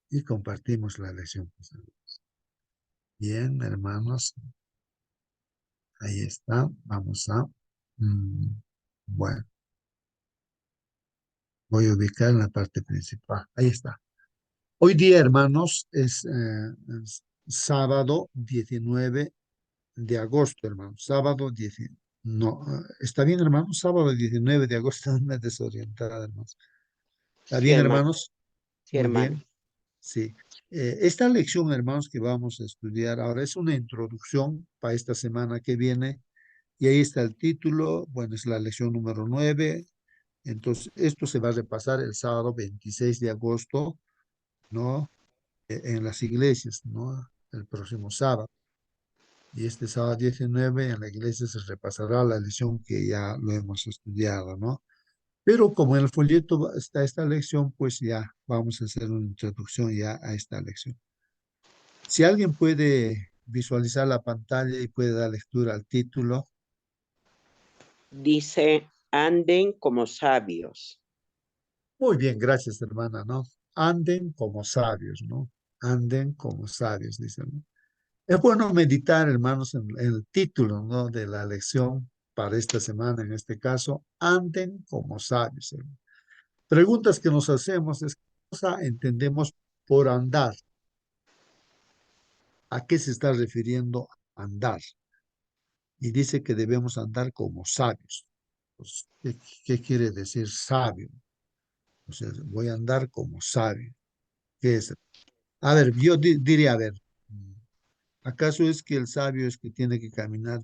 y compartimos la lección. Bien, hermanos, ahí está. Vamos a... bueno, voy a ubicar en la parte principal. Ahí está. Hoy día, hermanos, es sábado 19 de agosto, hermanos. Sábado 19. No, ¿está bien, hermanos? Sábado 19 de agosto, me desorientada, hermanos. ¿Está Sí, bien, hermano. hermanos? Sí, Muy hermano. bien. Sí. Esta lección, hermanos, que vamos a estudiar ahora es una introducción para esta semana que viene. Y ahí está el título. Bueno, es la lección número 9. Entonces, esto se va a repasar el sábado 26 de agosto, ¿no? En las iglesias, ¿no? El próximo sábado. Y este sábado 19 en la iglesia se repasará la lección que ya lo hemos estudiado, ¿no? Pero como en el folleto está esta lección, pues ya vamos a hacer una introducción ya a esta lección. Si alguien puede visualizar la pantalla y puede dar lectura al título. Dice, anden como sabios. Muy bien, gracias, hermana, ¿no? Anden como sabios, ¿no? Anden como sabios, dicen, ¿no? Es bueno meditar, hermanos, en el título, ¿no? De la lección para esta semana, en este caso, anden como sabios, hermano. Preguntas que nos hacemos es, ¿qué cosa entendemos por andar? ¿A qué se está refiriendo andar? Y dice que debemos andar como sabios. Pues, ¿qué quiere decir sabio? O sea, voy a andar como sabio. ¿Qué es? A ver, yo diría, a ver, ¿acaso es que el sabio es que tiene que caminar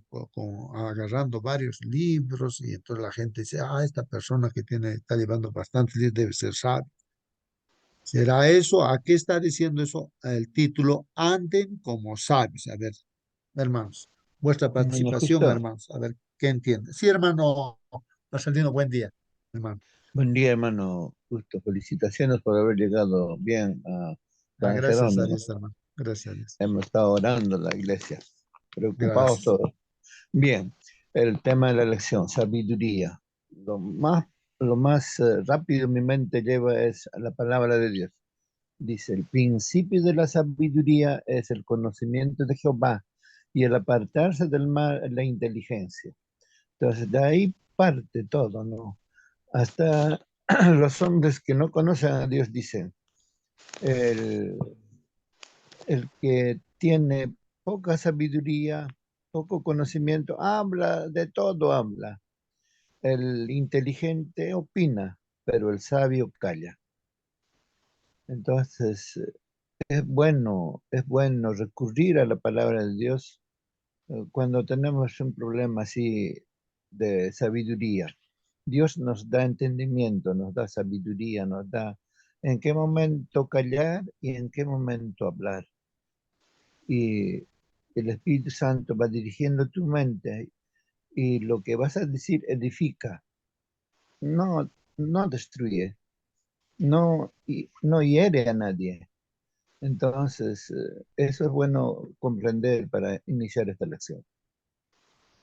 agarrando varios libros y entonces la gente dice, esta persona que está llevando bastantes libros debe ser sabio? ¿Será eso? ¿A qué está diciendo eso el título? Anden como sabios. A ver, hermanos, vuestra Hermano, participación, justo, hermanos, a ver qué entiende. Sí, hermano Marcelino, buen día, hermano. buen día, hermano. Justo, felicitaciones por haber llegado bien a San Gracias a Jerónimo. Dios, hermano. Gracias a Dios. Hemos estado orando en la iglesia, preocupados Gracias. todos. Bien, el tema de la elección, sabiduría. Lo más rápido en mi mente lleva es la palabra de Dios. Dice, el principio de la sabiduría es el conocimiento de Jehová y el apartarse del mal es la inteligencia. Entonces, de ahí parte todo, ¿no? Hasta los hombres que no conocen a Dios dicen, el, el que tiene poca sabiduría, poco conocimiento, habla, de todo habla. El inteligente opina, pero el sabio calla. Entonces, es bueno recurrir a la palabra de Dios cuando tenemos un problema así de sabiduría. Dios nos da entendimiento, nos da sabiduría, nos da en qué momento callar y en qué momento hablar. Y el Espíritu Santo va dirigiendo tu mente y lo que vas a decir edifica, no, no destruye, no hiere a nadie. Entonces, eso es bueno comprender para iniciar esta lección.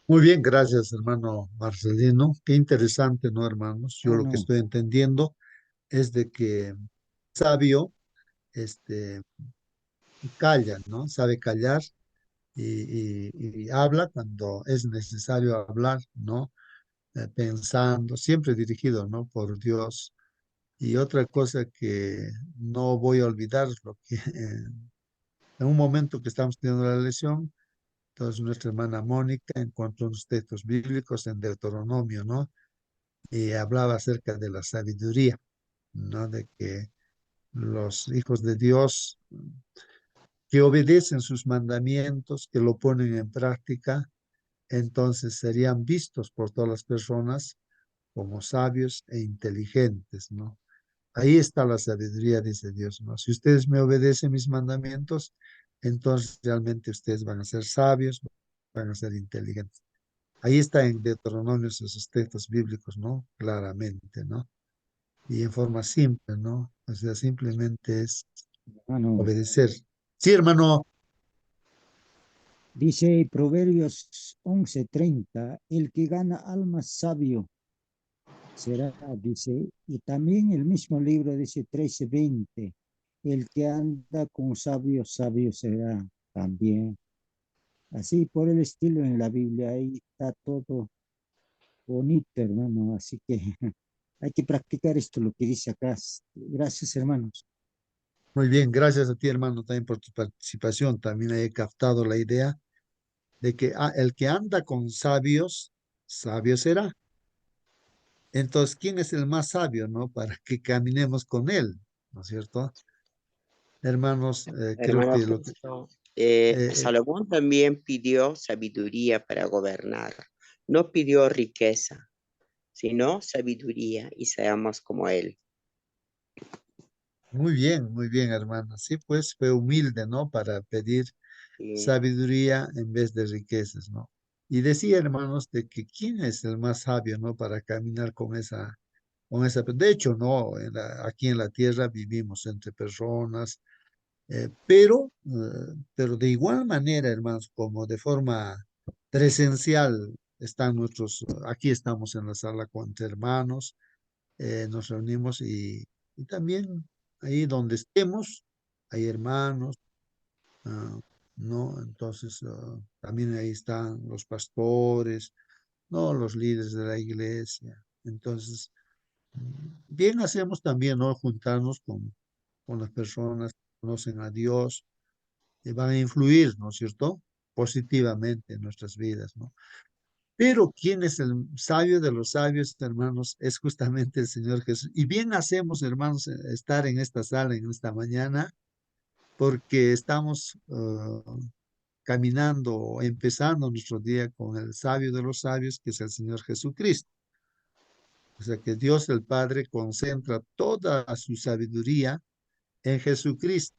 Muy bien, gracias, hermano Marcelino. Qué interesante, ¿no, hermanos? Yo lo que Bueno, estoy entendiendo es de que sabio, este, calla, ¿no? Sabe callar y habla cuando es necesario hablar, ¿no? Pensando, siempre dirigido, ¿no? Por Dios. Y otra cosa que no voy a olvidar, lo que en un momento que estamos teniendo la lección, entonces nuestra hermana Mónica encontró unos textos bíblicos en Deuteronomio, ¿no? Y hablaba acerca de la sabiduría, ¿no? De que los hijos de Dios que obedecen sus mandamientos, que lo ponen en práctica, entonces serían vistos por todas las personas como sabios e inteligentes, ¿no? Ahí está la sabiduría, dice Dios, ¿no? Si ustedes me obedecen mis mandamientos, entonces realmente ustedes van a ser sabios, van a ser inteligentes. Ahí está en Deuteronomio esos textos bíblicos, ¿no? Claramente, ¿no? Y en forma simple, ¿no? O sea, simplemente es hermano, obedecer. Sí, hermano. dice Proverbios 11:30, el que gana alma sabio será, dice, y también el mismo libro dice 13:20, el que anda con sabios, sabio será también. Así por el estilo en la Biblia, ahí está todo bonito, hermano. Así que hay que practicar esto, lo que dice acá. Gracias, hermanos. Muy bien, gracias a ti, hermano, también por tu participación. También he captado la idea de que el que anda con sabios, sabio será. Entonces, ¿quién es el más sabio, no? Para que caminemos con él, ¿no es cierto? Hermanos, creo Hermano que lo que... justo, eh, Salomón también pidió sabiduría para gobernar. No pidió riqueza, sino sabiduría y seamos como él. muy bien, hermano. Sí, pues fue humilde, ¿no? Para pedir Y, sabiduría en vez de riquezas, ¿no? Y decía, hermanos, de que quién es el más sabio, ¿no? Para caminar con esa. De hecho, no, aquí en la tierra vivimos entre personas, pero de igual manera, hermanos, como de forma presencial están aquí estamos en la sala con hermanos, nos reunimos y también ahí donde estemos, hay hermanos, ah, ¿no? Entonces, también ahí están los pastores, ¿no? Los líderes de la iglesia. Entonces, bien hacemos también, ¿no? Juntarnos con las personas que conocen a Dios y van a influir, ¿no es cierto? Positivamente en nuestras vidas, ¿no? Pero ¿quién es el sabio de los sabios, hermanos? Es justamente el Señor Jesús. Y bien hacemos, hermanos, estar en esta sala en esta mañana, porque estamos caminando o empezando nuestro día con el sabio de los sabios, que es el Señor Jesucristo. O sea que Dios el Padre concentra toda su sabiduría en Jesucristo.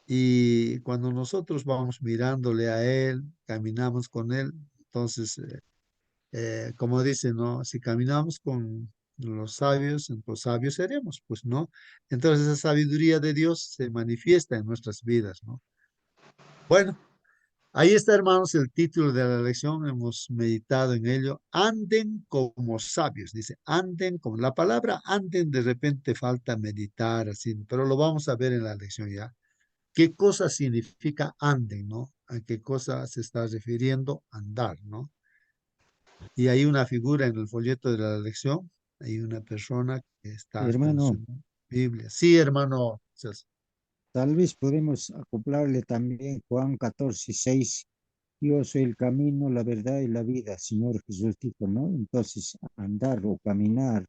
Y cuando nosotros vamos mirándole a Él, caminamos con Él, entonces, como dice, ¿no? Si caminamos con los sabios, entonces sabios seremos, pues, ¿no? Entonces esa sabiduría de Dios se manifiesta en nuestras vidas, ¿no? Bueno, ahí está, hermanos, el título de la lección, hemos meditado en ello. Anden como sabios, dice, anden como la palabra anden de repente falta meditar así, pero lo vamos a ver en la lección ya. ¿Qué cosa significa anden, no? ¿A qué cosa se está refiriendo andar, no? Y hay una figura en el folleto de la lección, hay una persona que está con Hermano, su Biblia. Sí, hermano César. tal vez podemos acoplarle también Juan 14:6. Yo soy el camino, la verdad y la vida, Señor Jesús dijo, ¿no? Entonces, andar o caminar,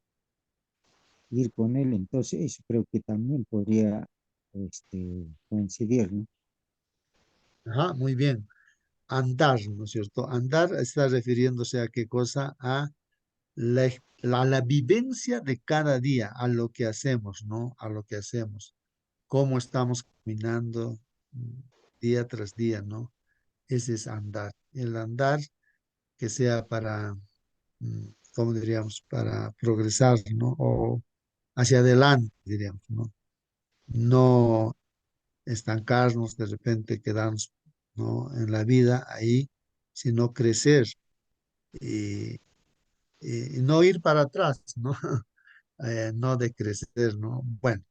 ir con Él, entonces eso creo que también podría coincidir, ¿no? Ajá, muy bien. Andar, ¿no es cierto? Andar está refiriéndose a qué cosa, a la vivencia de cada día, a lo que hacemos, ¿no? A lo que hacemos, cómo estamos caminando día tras día, ¿no? Ese es andar. El andar que sea para, ¿cómo diríamos? Para progresar, ¿no? O hacia adelante, diríamos, ¿no? No estancarnos, de repente quedarnos, ¿no? En la vida ahí, sino crecer y, y no ir para atrás, ¿no? No decrecer, ¿no? Bueno,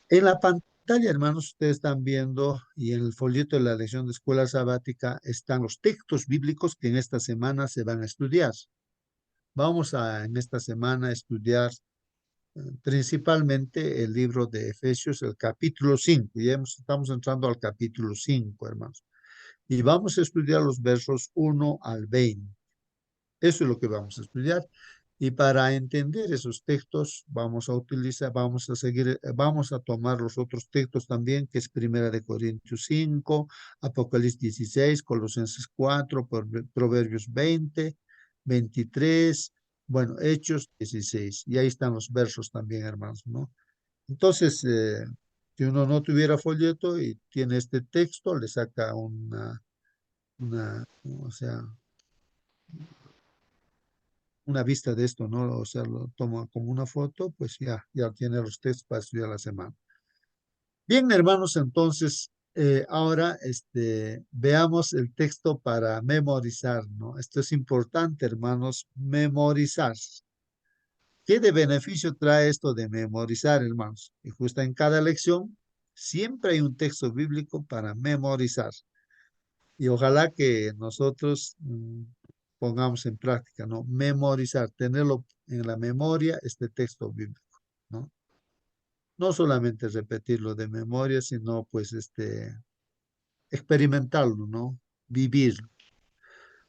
en la pantalla, hermanos, ustedes están viendo y en el folleto de la lección de escuela sabática están los textos bíblicos que en esta semana se van a estudiar. Vamos en esta semana a estudiar principalmente el libro de Efesios, el capítulo 5. Ya estamos entrando al capítulo 5, hermanos. Y vamos a estudiar los versos 1 al 20. Eso es lo que vamos a estudiar. Y para entender esos textos, vamos a tomar los otros textos también, que es Primera de Corintios 5, Apocalipsis 16, Colosenses 4, Proverbios 20, 23, bueno, Hechos 16. Y ahí están los versos también, hermanos, ¿no? Entonces, si uno no tuviera folleto y tiene este texto, le saca o sea, una vista de esto, ¿no? O sea, lo toma como una foto, pues ya tiene los textos para estudiar la semana. Bien, hermanos, entonces, ahora veamos el texto para memorizar, ¿no? Esto es importante, hermanos, memorizar. ¿Qué de beneficio trae esto de memorizar, hermanos? Y justo en cada lección siempre hay un texto bíblico para memorizar. Y ojalá que nosotros pongamos en práctica, ¿no? Memorizar, tenerlo en la memoria, este texto bíblico, ¿no? No solamente repetirlo de memoria, sino pues experimentarlo, ¿no? Vivirlo.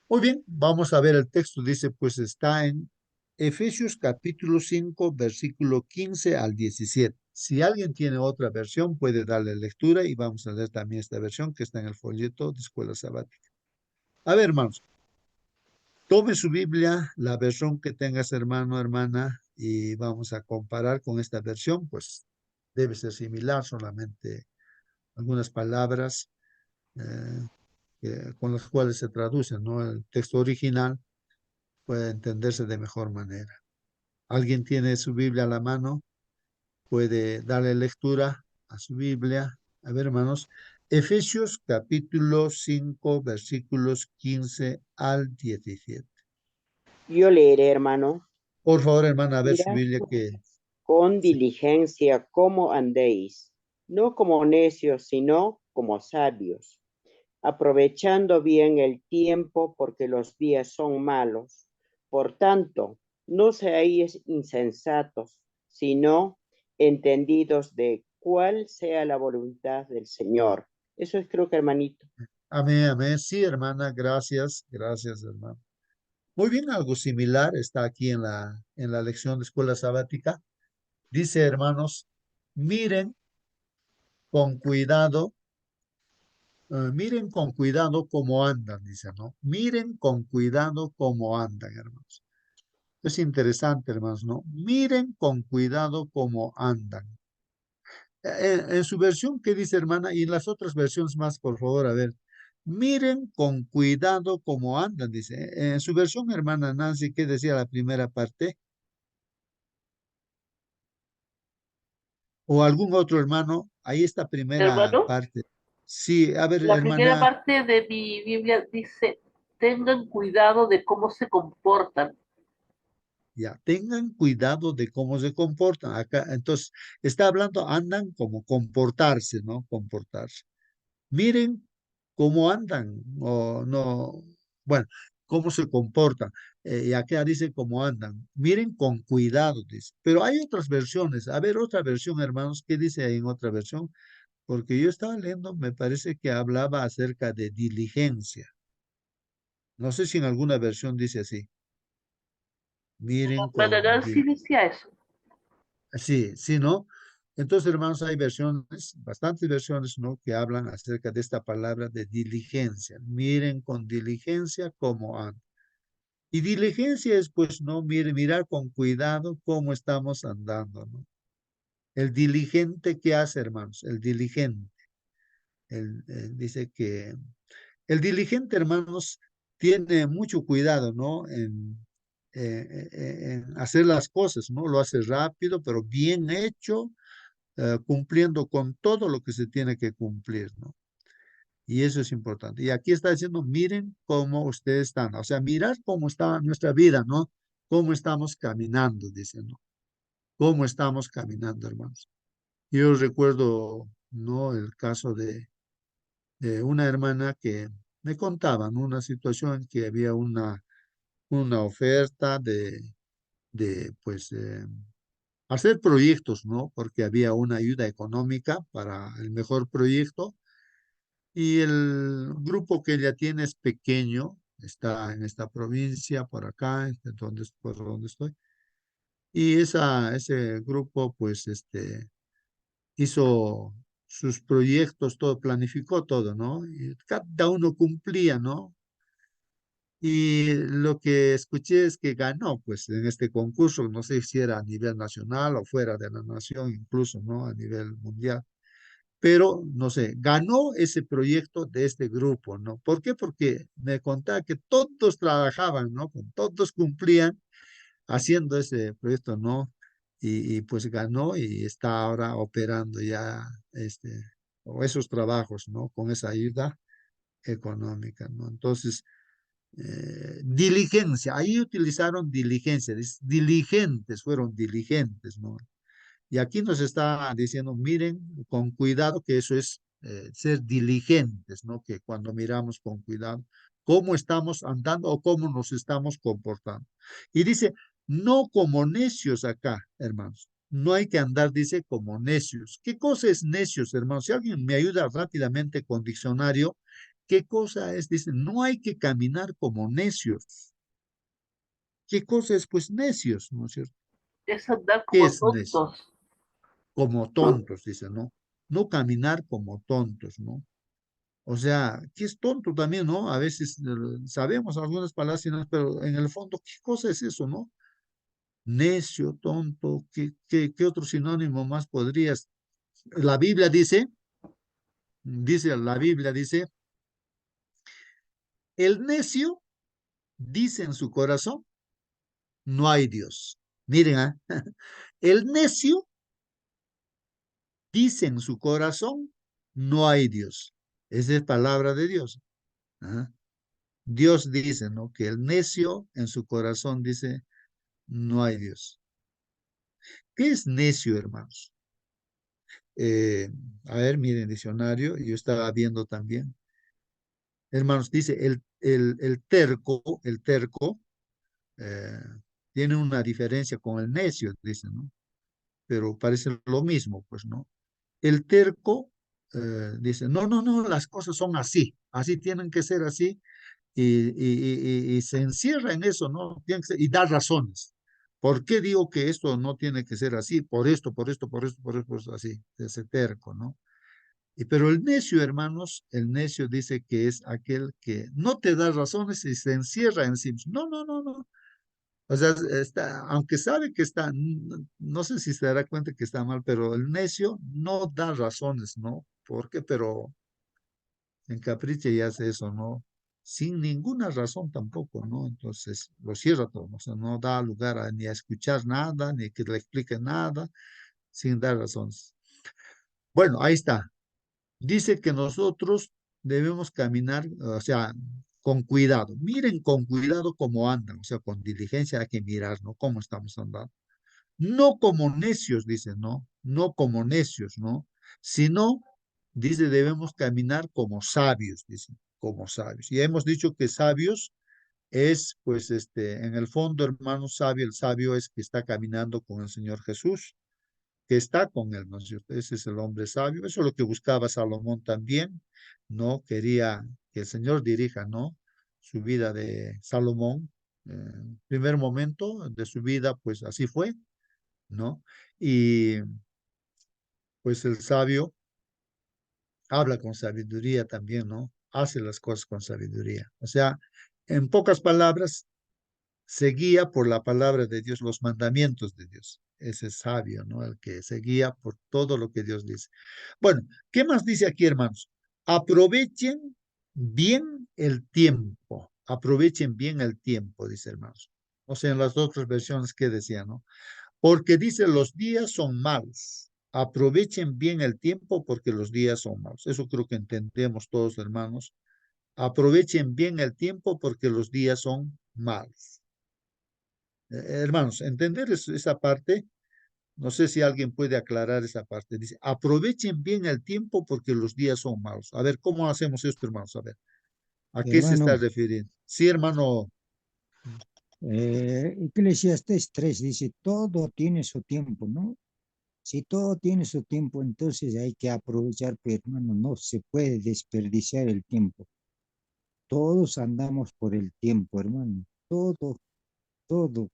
Muy bien, vamos a ver el texto. Dice, pues está en Efesios capítulo 5, versículo 15 al 17. Si alguien tiene otra versión, puede darle lectura y vamos a leer también esta versión que está en el folleto de Escuela Sabática. A ver, hermanos, tome su Biblia, la versión que tengas, hermano, hermana, y vamos a comparar con esta versión, pues debe ser similar, solamente algunas palabras con las cuales se traduce, ¿no? El texto original puede entenderse de mejor manera. ¿Alguien tiene su Biblia a la mano? Puede darle lectura a su Biblia. A ver, hermanos, Efesios capítulo 5, versículos 15 al 17. Yo leeré, hermano. Por favor, hermana, a ver su Mirad Biblia que... con Sí. diligencia cómo andéis, no como necios, sino como sabios, aprovechando bien el tiempo porque los días son malos. Por tanto, no seáis insensatos, sino entendidos de cuál sea la voluntad del Señor. Eso es, creo que, hermanito. Amén, amén. Sí, hermana, gracias, gracias, hermano. Muy bien, algo similar está aquí en la lección de escuela sabática. Dice, hermanos, miren con cuidado, miren con cuidado cómo andan, dice, ¿no? Miren con cuidado cómo andan, hermanos. Es interesante, hermanos, ¿no? Miren con cuidado cómo andan. En su versión, ¿qué dice, hermana? Y en las otras versiones más, por favor, a ver. Miren con cuidado cómo andan, dice. En su versión, hermana Nancy, ¿qué decía la primera parte? O algún otro hermano, ahí está primera Hermano, parte. Sí, a ver, la primera hermana, parte de mi Biblia dice, tengan cuidado de cómo se comportan. ya, tengan cuidado de cómo se comportan. Acá, entonces, está hablando, andan como comportarse, ¿no? Comportarse. Miren cómo andan, o no, bueno, cómo se comportan. Y acá dice cómo andan. Miren con cuidado, dice. Pero hay otras versiones. A ver, otra versión, hermanos, ¿qué dice ahí en otra versión? Porque yo estaba leyendo, me parece que hablaba acerca de diligencia. No sé si en alguna versión dice así. Miren Mananal sí decía eso. sí, sí, ¿no? Entonces, hermanos, hay versiones, bastantes versiones, ¿no? Que hablan acerca de esta palabra de diligencia. Miren con diligencia cómo andan. Y diligencia es, pues, ¿no? Mirar con cuidado cómo estamos andando, ¿no? El diligente, ¿qué hace, hermanos? El diligente. Dice que el diligente, hermanos, tiene mucho cuidado, ¿no? En hacer las cosas, ¿no? Lo hace rápido, pero bien hecho, cumpliendo con todo lo que se tiene que cumplir, ¿no? Y eso es importante. Y aquí está diciendo, miren cómo ustedes están, o sea, mirar cómo está nuestra vida, ¿no? Cómo estamos caminando, dice, ¿no? Cómo estamos caminando, hermanos. Yo recuerdo, ¿no? El caso de una hermana que me contaba, ¿no? Una situación en que había una oferta pues, hacer proyectos, ¿no? Porque había una ayuda económica para el mejor proyecto y el grupo que ella tiene es pequeño, está en esta provincia, por acá, por donde estoy. Y ese grupo, pues, hizo sus proyectos, todo, planificó todo, ¿no? Y cada uno cumplía, ¿no? Y lo que escuché es que ganó, pues, en este concurso, no sé si era a nivel nacional o fuera de la nación, incluso, ¿no? A nivel mundial. Pero, no sé, ganó ese proyecto de este grupo, ¿no? ¿Por qué? Porque me contaba que todos trabajaban, ¿no? Todos cumplían haciendo ese proyecto, ¿no? Pues ganó y está ahora operando ya, o esos trabajos, ¿no? Con esa ayuda económica, ¿no? Entonces, diligencia, ahí utilizaron diligencia, diligentes, fueron diligentes, ¿no? Y aquí nos está diciendo, miren con cuidado que eso es ser diligentes, ¿no? Que cuando miramos con cuidado cómo estamos andando o cómo nos estamos comportando. Y dice, no como necios acá, hermanos. No hay que andar, dice, como necios. ¿Qué cosa es necios, hermanos? Si alguien me ayuda rápidamente con diccionario, ¿qué cosa es? Dice, no hay que caminar como necios. ¿Qué cosa es, pues, necios? ¿No es cierto? Es andar ¿Qué como es necio? tontos. Como tontos, dice, ¿no? No caminar como tontos, ¿no? O sea, que es tonto también, ¿no? A veces sabemos algunas palabras, pero en el fondo, ¿qué cosa es eso, no? Necio, tonto, ¿qué otro sinónimo más podrías? La Biblia la Biblia dice, el necio dice en su corazón, no hay Dios. Miren, ¿ah? El necio dice en su corazón, no hay Dios. Esa es palabra de Dios. ¿Ah? Dios dice, ¿no? Que el necio en su corazón dice, no hay Dios. ¿Qué es necio, hermanos? Eh, a ver, miren, diccionario, yo estaba viendo también. Hermanos, dice, el terco, eh, tiene una diferencia con el necio, dice, ¿no? Pero parece lo mismo, pues, ¿no? El terco dice, no, no, no, las cosas son así tienen que ser así, y se encierra en eso, ¿no? Y da razones. ¿Por qué digo que esto no tiene que ser así? Por esto, por esto, por esto, por esto, por esto, así, ese terco, ¿no? Pero el necio, hermanos, el necio dice que es aquel que no te da razones y se encierra en sí mismo. No, no, no, no. O sea, aunque sabe que está, no sé si se dará cuenta que está mal, pero el necio no da razones, ¿no? ¿Por qué? Pero encapricha y hace eso, ¿no? Sin ninguna razón tampoco, ¿no? Entonces lo cierra todo, o sea, no da lugar ni a escuchar nada, ni que le explique nada, sin dar razones. Bueno, ahí está. Dice que nosotros debemos caminar, o sea, con cuidado. Miren con cuidado cómo andan, o sea, con diligencia hay que mirar, ¿no? Cómo estamos andando. No como necios, dice, ¿no? No como necios, ¿no? Sino, dice, debemos caminar como sabios, dice, como sabios. Y hemos dicho que sabios es, pues, en el fondo, hermano sabio, el sabio es que está caminando con el Señor Jesús, que está con él, ¿no es cierto? Ese es el hombre sabio. Eso es lo que buscaba Salomón también, ¿no? Quería que el Señor dirija, ¿no? Su vida de Salomón. Primer momento de su vida, pues así fue, ¿no? Y pues el sabio habla con sabiduría también, ¿no? Hace las cosas con sabiduría. O sea, en pocas palabras, se guía por la palabra de Dios, los mandamientos de Dios. Ese es sabio, ¿no? El que se guía por todo lo que Dios dice. Bueno, ¿qué más dice aquí, hermanos? Aprovechen bien el tiempo. Aprovechen bien el tiempo, dice hermanos. O sea, en las otras versiones que decía, ¿no? Porque dice, los días son malos. Aprovechen bien el tiempo porque los días son malos. Eso creo que entendemos todos, hermanos. Aprovechen bien el tiempo porque los días son malos. Hermanos, entender esa parte, no sé si alguien puede aclarar esa parte. Dice, aprovechen bien el tiempo porque los días son malos. A ver, ¿cómo hacemos esto, hermanos? A ver, ¿a qué se está Hermano, refiriendo? Sí, hermano. Eclesiastés 3 dice, todo tiene su tiempo, ¿no? Si todo tiene su tiempo, entonces hay que aprovechar, pero hermano, no se puede desperdiciar el tiempo. Todos andamos por el tiempo, hermano. Todo,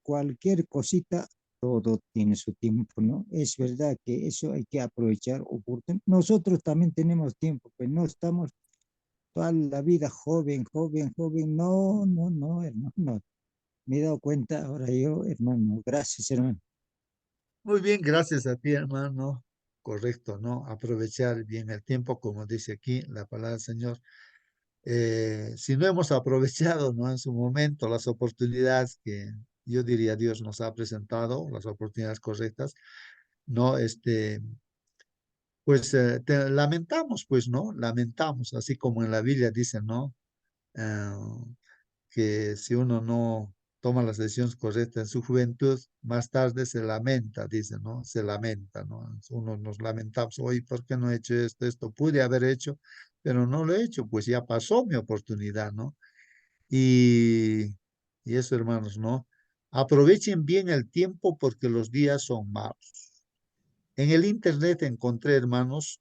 cualquier cosita, todo tiene su tiempo, ¿no? Es verdad que eso hay que aprovechar oportunamente. Nosotros también tenemos tiempo, pues no estamos toda la vida joven, joven, joven. No, no, no, hermano. No. Me he dado cuenta ahora yo, hermano. Gracias, hermano. Muy bien, gracias a ti, hermano. Correcto, ¿no? Aprovechar bien el tiempo, como dice aquí la palabra del Señor. Si no hemos aprovechado, ¿no? En su momento las oportunidades que yo diría Dios nos ha presentado, las oportunidades correctas, ¿no? Pues lamentamos, pues, ¿no? Lamentamos, así como en la Biblia dice, ¿no? Ah, que si uno no toma las decisiones correctas en su juventud, más tarde se lamenta, dice, ¿no? Se lamenta, ¿no? Uno nos lamentamos, oye, ¿por qué no he hecho esto? Esto pude haber hecho, pero no lo he hecho, pues ya pasó mi oportunidad, ¿no? Y, y eso, hermanos, ¿no? Aprovechen bien el tiempo porque los días son malos. En el internet encontré, hermanos,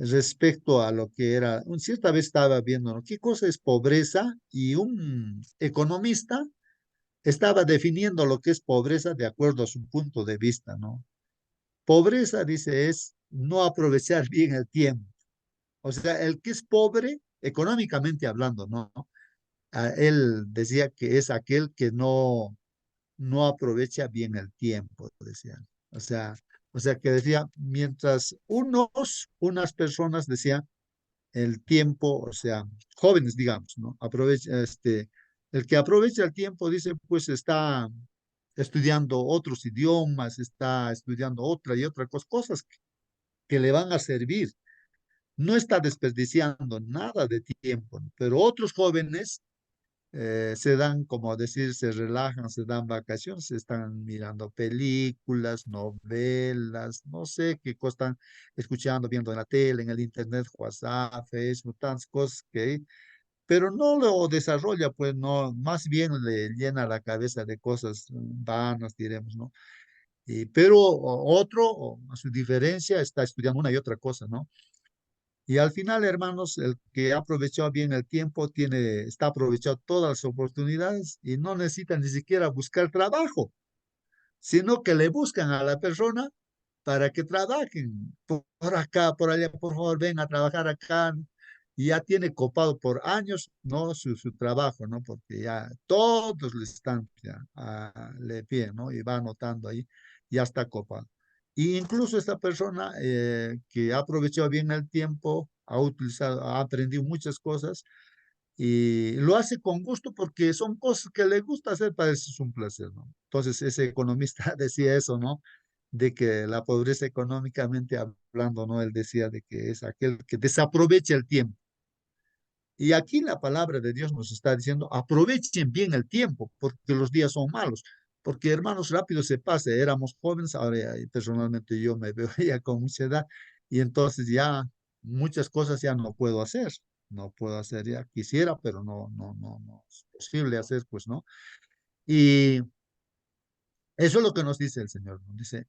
respecto a lo que era, cierta vez estaba viendo, ¿no? ¿Qué cosa es pobreza? Y un economista estaba definiendo lo que es pobreza de acuerdo a su punto de vista, ¿no? Pobreza, dice, es no aprovechar bien el tiempo. O sea, el que es pobre, económicamente hablando, ¿no? Él decía que es aquel que no aprovecha bien el tiempo, decía. O sea, o sea que decía, mientras unas personas decían el tiempo, o sea, jóvenes, digamos, ¿no? Aprovecha, el que aprovecha el tiempo, dice, pues está estudiando otros idiomas, está estudiando otra y otra cosa, cosas que le van a servir. No está desperdiciando nada de tiempo, ¿no? Pero otros jóvenes se dan, como decir, se relajan, se dan vacaciones, están mirando películas, novelas, no sé qué cosa están escuchando, viendo en la tele, en el internet, WhatsApp, Facebook, tantas cosas que hay, pero no lo desarrolla, pues no, más bien le llena la cabeza de cosas vanas, diremos, ¿no? Pero otro, a su diferencia, está estudiando una y otra cosa, ¿no? Y al final, hermanos, el que ha aprovechado bien el tiempo está aprovechado todas las oportunidades y no necesita ni siquiera buscar trabajo, sino que le buscan a la persona para que trabajen por acá, por allá, por favor, ven a trabajar acá. Y ya tiene copado por años, ¿no? Su trabajo, ¿no? Porque ya todos le están, ya, le piden, ¿no? Y va anotando ahí, ya está copado. Y incluso esta persona que ha aprovechado bien el tiempo, ha utilizado, ha aprendido muchas cosas y lo hace con gusto porque son cosas que le gusta hacer, para eso es un placer, ¿no? Entonces ese economista decía eso, ¿no? De que la pobreza económicamente hablando, ¿no? Él decía de que es aquel que desaprovecha el tiempo. Y aquí la palabra de Dios nos está diciendo, aprovechen bien el tiempo, porque los días son malos. Porque hermanos, rápido se pasa, éramos jóvenes, ahora personalmente yo me veo ya con mucha edad, y entonces ya muchas cosas ya no puedo hacer, no puedo hacer ya, quisiera, pero no es posible hacer, pues no. Y eso es lo que nos dice el Señor, nos dice,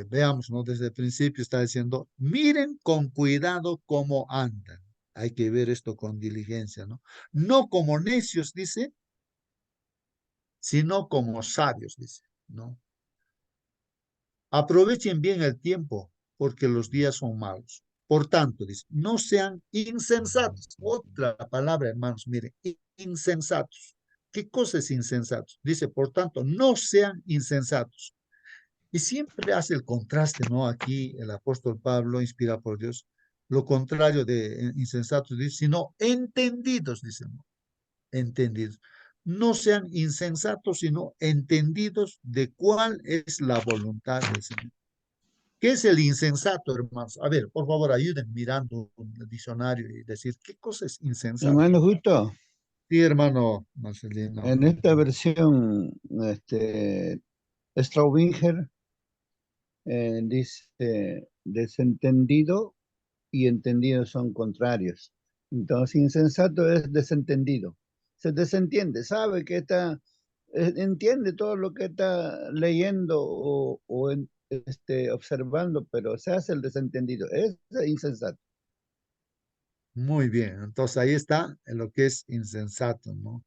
veamos, ¿no? Desde el principio está diciendo, miren con cuidado cómo andan. Hay que ver esto con diligencia, ¿no? No como necios, dice, sino como sabios, dice, ¿no? Aprovechen bien el tiempo, porque los días son malos. Por tanto, dice, no sean insensatos. Otra palabra, hermanos, miren, insensatos. ¿Qué cosa es insensatos? Dice, por tanto, no sean insensatos. Y siempre hace el contraste, ¿no? Aquí el apóstol Pablo, inspirado por Dios, lo contrario de insensatos, dice, sino entendidos, dice, ¿no? Entendidos. No sean insensatos, sino entendidos de cuál es la voluntad del Señor. ¿Qué es el insensato, hermanos? A ver, por favor, ayuden mirando el diccionario y decir, ¿qué cosa es insensato? Hermano, justo Sí, hermano Marcelino. en esta versión, Straubinger dice desentendido y entendido son contrarios. Entonces, insensato es desentendido. Se desentiende, sabe que está, entiende todo lo que está leyendo o observando, pero se hace el desentendido. Es insensato. Muy bien, entonces ahí está lo que es insensato, ¿no?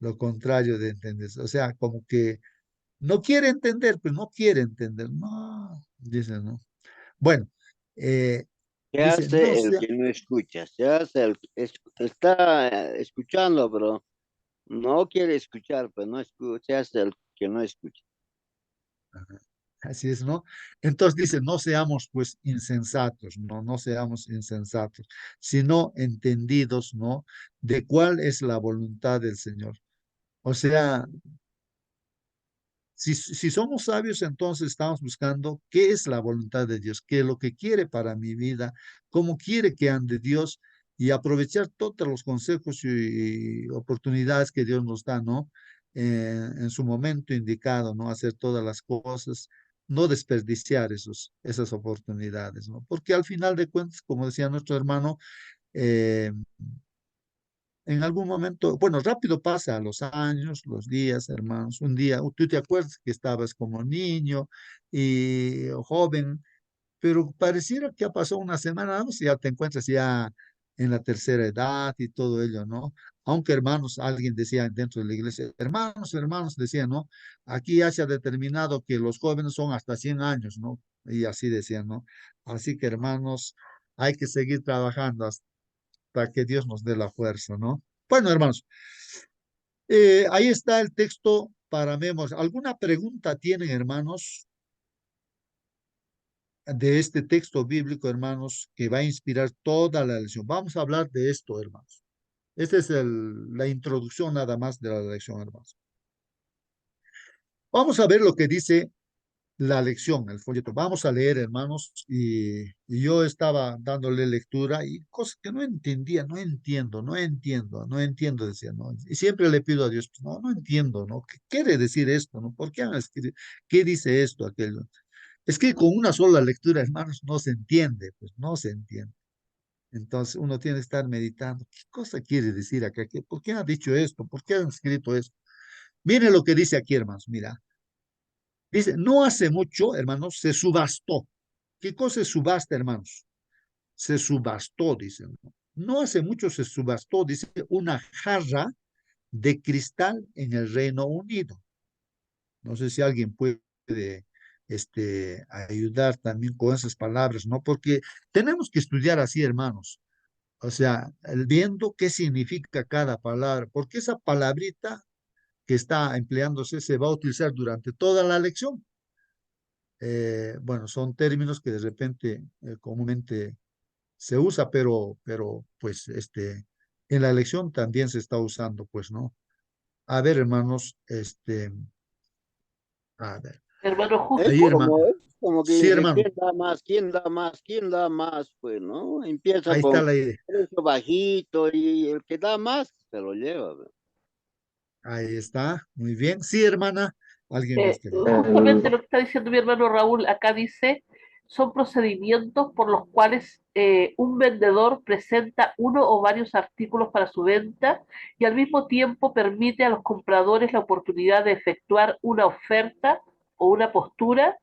Lo contrario de entender. O sea, como que no quiere entender, pero no quiere entender. No, dice, ¿no? Bueno, eh, ¿Qué dice, no hace el sea, que no escucha? Se hace está escuchando, pero no quiere escuchar, pero no escucha, se hace el que no escucha. así es, ¿no? Entonces dice, no seamos pues insensatos, ¿no? No seamos insensatos, sino entendidos, ¿no? De cuál es la voluntad del Señor. O sea, si somos sabios, entonces estamos buscando qué es la voluntad de Dios, qué es lo que quiere para mi vida, cómo quiere que ande Dios. y aprovechar todos los consejos y oportunidades que Dios nos da, ¿no? En su momento indicado, ¿no? Hacer todas las cosas, no desperdiciar esas oportunidades, ¿no? Porque al final de cuentas, como decía nuestro hermano, eh, en algún momento, bueno, rápido pasa los años, los días, hermanos. Un día, tú te acuerdas que estabas como niño y joven, pero pareciera que ha pasado una semana, ¿no? Si ya te encuentras ya en la tercera edad y todo ello, ¿no? Aunque hermanos, alguien decía dentro de la iglesia, hermanos, decían, ¿no? Aquí ya se ha determinado que los jóvenes son hasta 100 años, ¿no? Y así decían, ¿no? Así que hermanos, hay que seguir trabajando hasta que Dios nos dé la fuerza, ¿no? Bueno, hermanos, ahí está el texto para Memos. ¿Alguna pregunta tienen, hermanos, de este texto bíblico, hermanos, que va a inspirar toda la lección? Vamos a hablar de esto, hermanos. Esta es la introducción nada más de la lección, hermanos. Vamos a ver lo que dice la lección, el folleto. Vamos a leer, hermanos, y yo estaba dándole lectura y cosas que no entendía, no entiendo, decía, ¿no? Y siempre le pido a Dios, pues, no entiendo, ¿no? ¿Qué quiere decir esto, no? ¿Por qué han escrito? ¿Qué dice esto, aquello? Es que con una sola lectura, hermanos, no se entiende, pues no se entiende. Entonces uno tiene que estar meditando, ¿qué cosa quiere decir acá? ¿Por qué ha dicho esto? ¿Por qué han escrito esto? Miren lo que dice aquí, hermanos, mira. Dice, no hace mucho, hermanos, se subastó. ¿Qué cosa es subasta, hermanos? Se subastó, dicen. No hace mucho se subastó, dice, una jarra de cristal en el Reino Unido. No sé si alguien puede ayudar también con esas palabras, ¿no? Porque tenemos que estudiar así, hermanos. O sea, viendo qué significa cada palabra, porque esa palabrita que está empleándose se va a utilizar durante toda la lección. Bueno, son términos que de repente comúnmente se usa, pero pues en la lección también se está usando, pues, ¿no? A ver, hermanos, a ver, Hermano, Es ahí, justo, hermano, es como que sí, dice, hermano, ¿quién da más? ¿Quién da más? ¿Quién da más? Pues, ¿no? Empieza ahí está con la idea, precio bajito y el que da más se lo lleva. ¿Ve? ahí está, muy bien, sí, hermana, alguien más quería. justamente lo que está diciendo mi hermano Raúl, acá dice, son procedimientos por los cuales un vendedor presenta uno o varios artículos para su venta y al mismo tiempo permite a los compradores la oportunidad de efectuar una oferta o una postura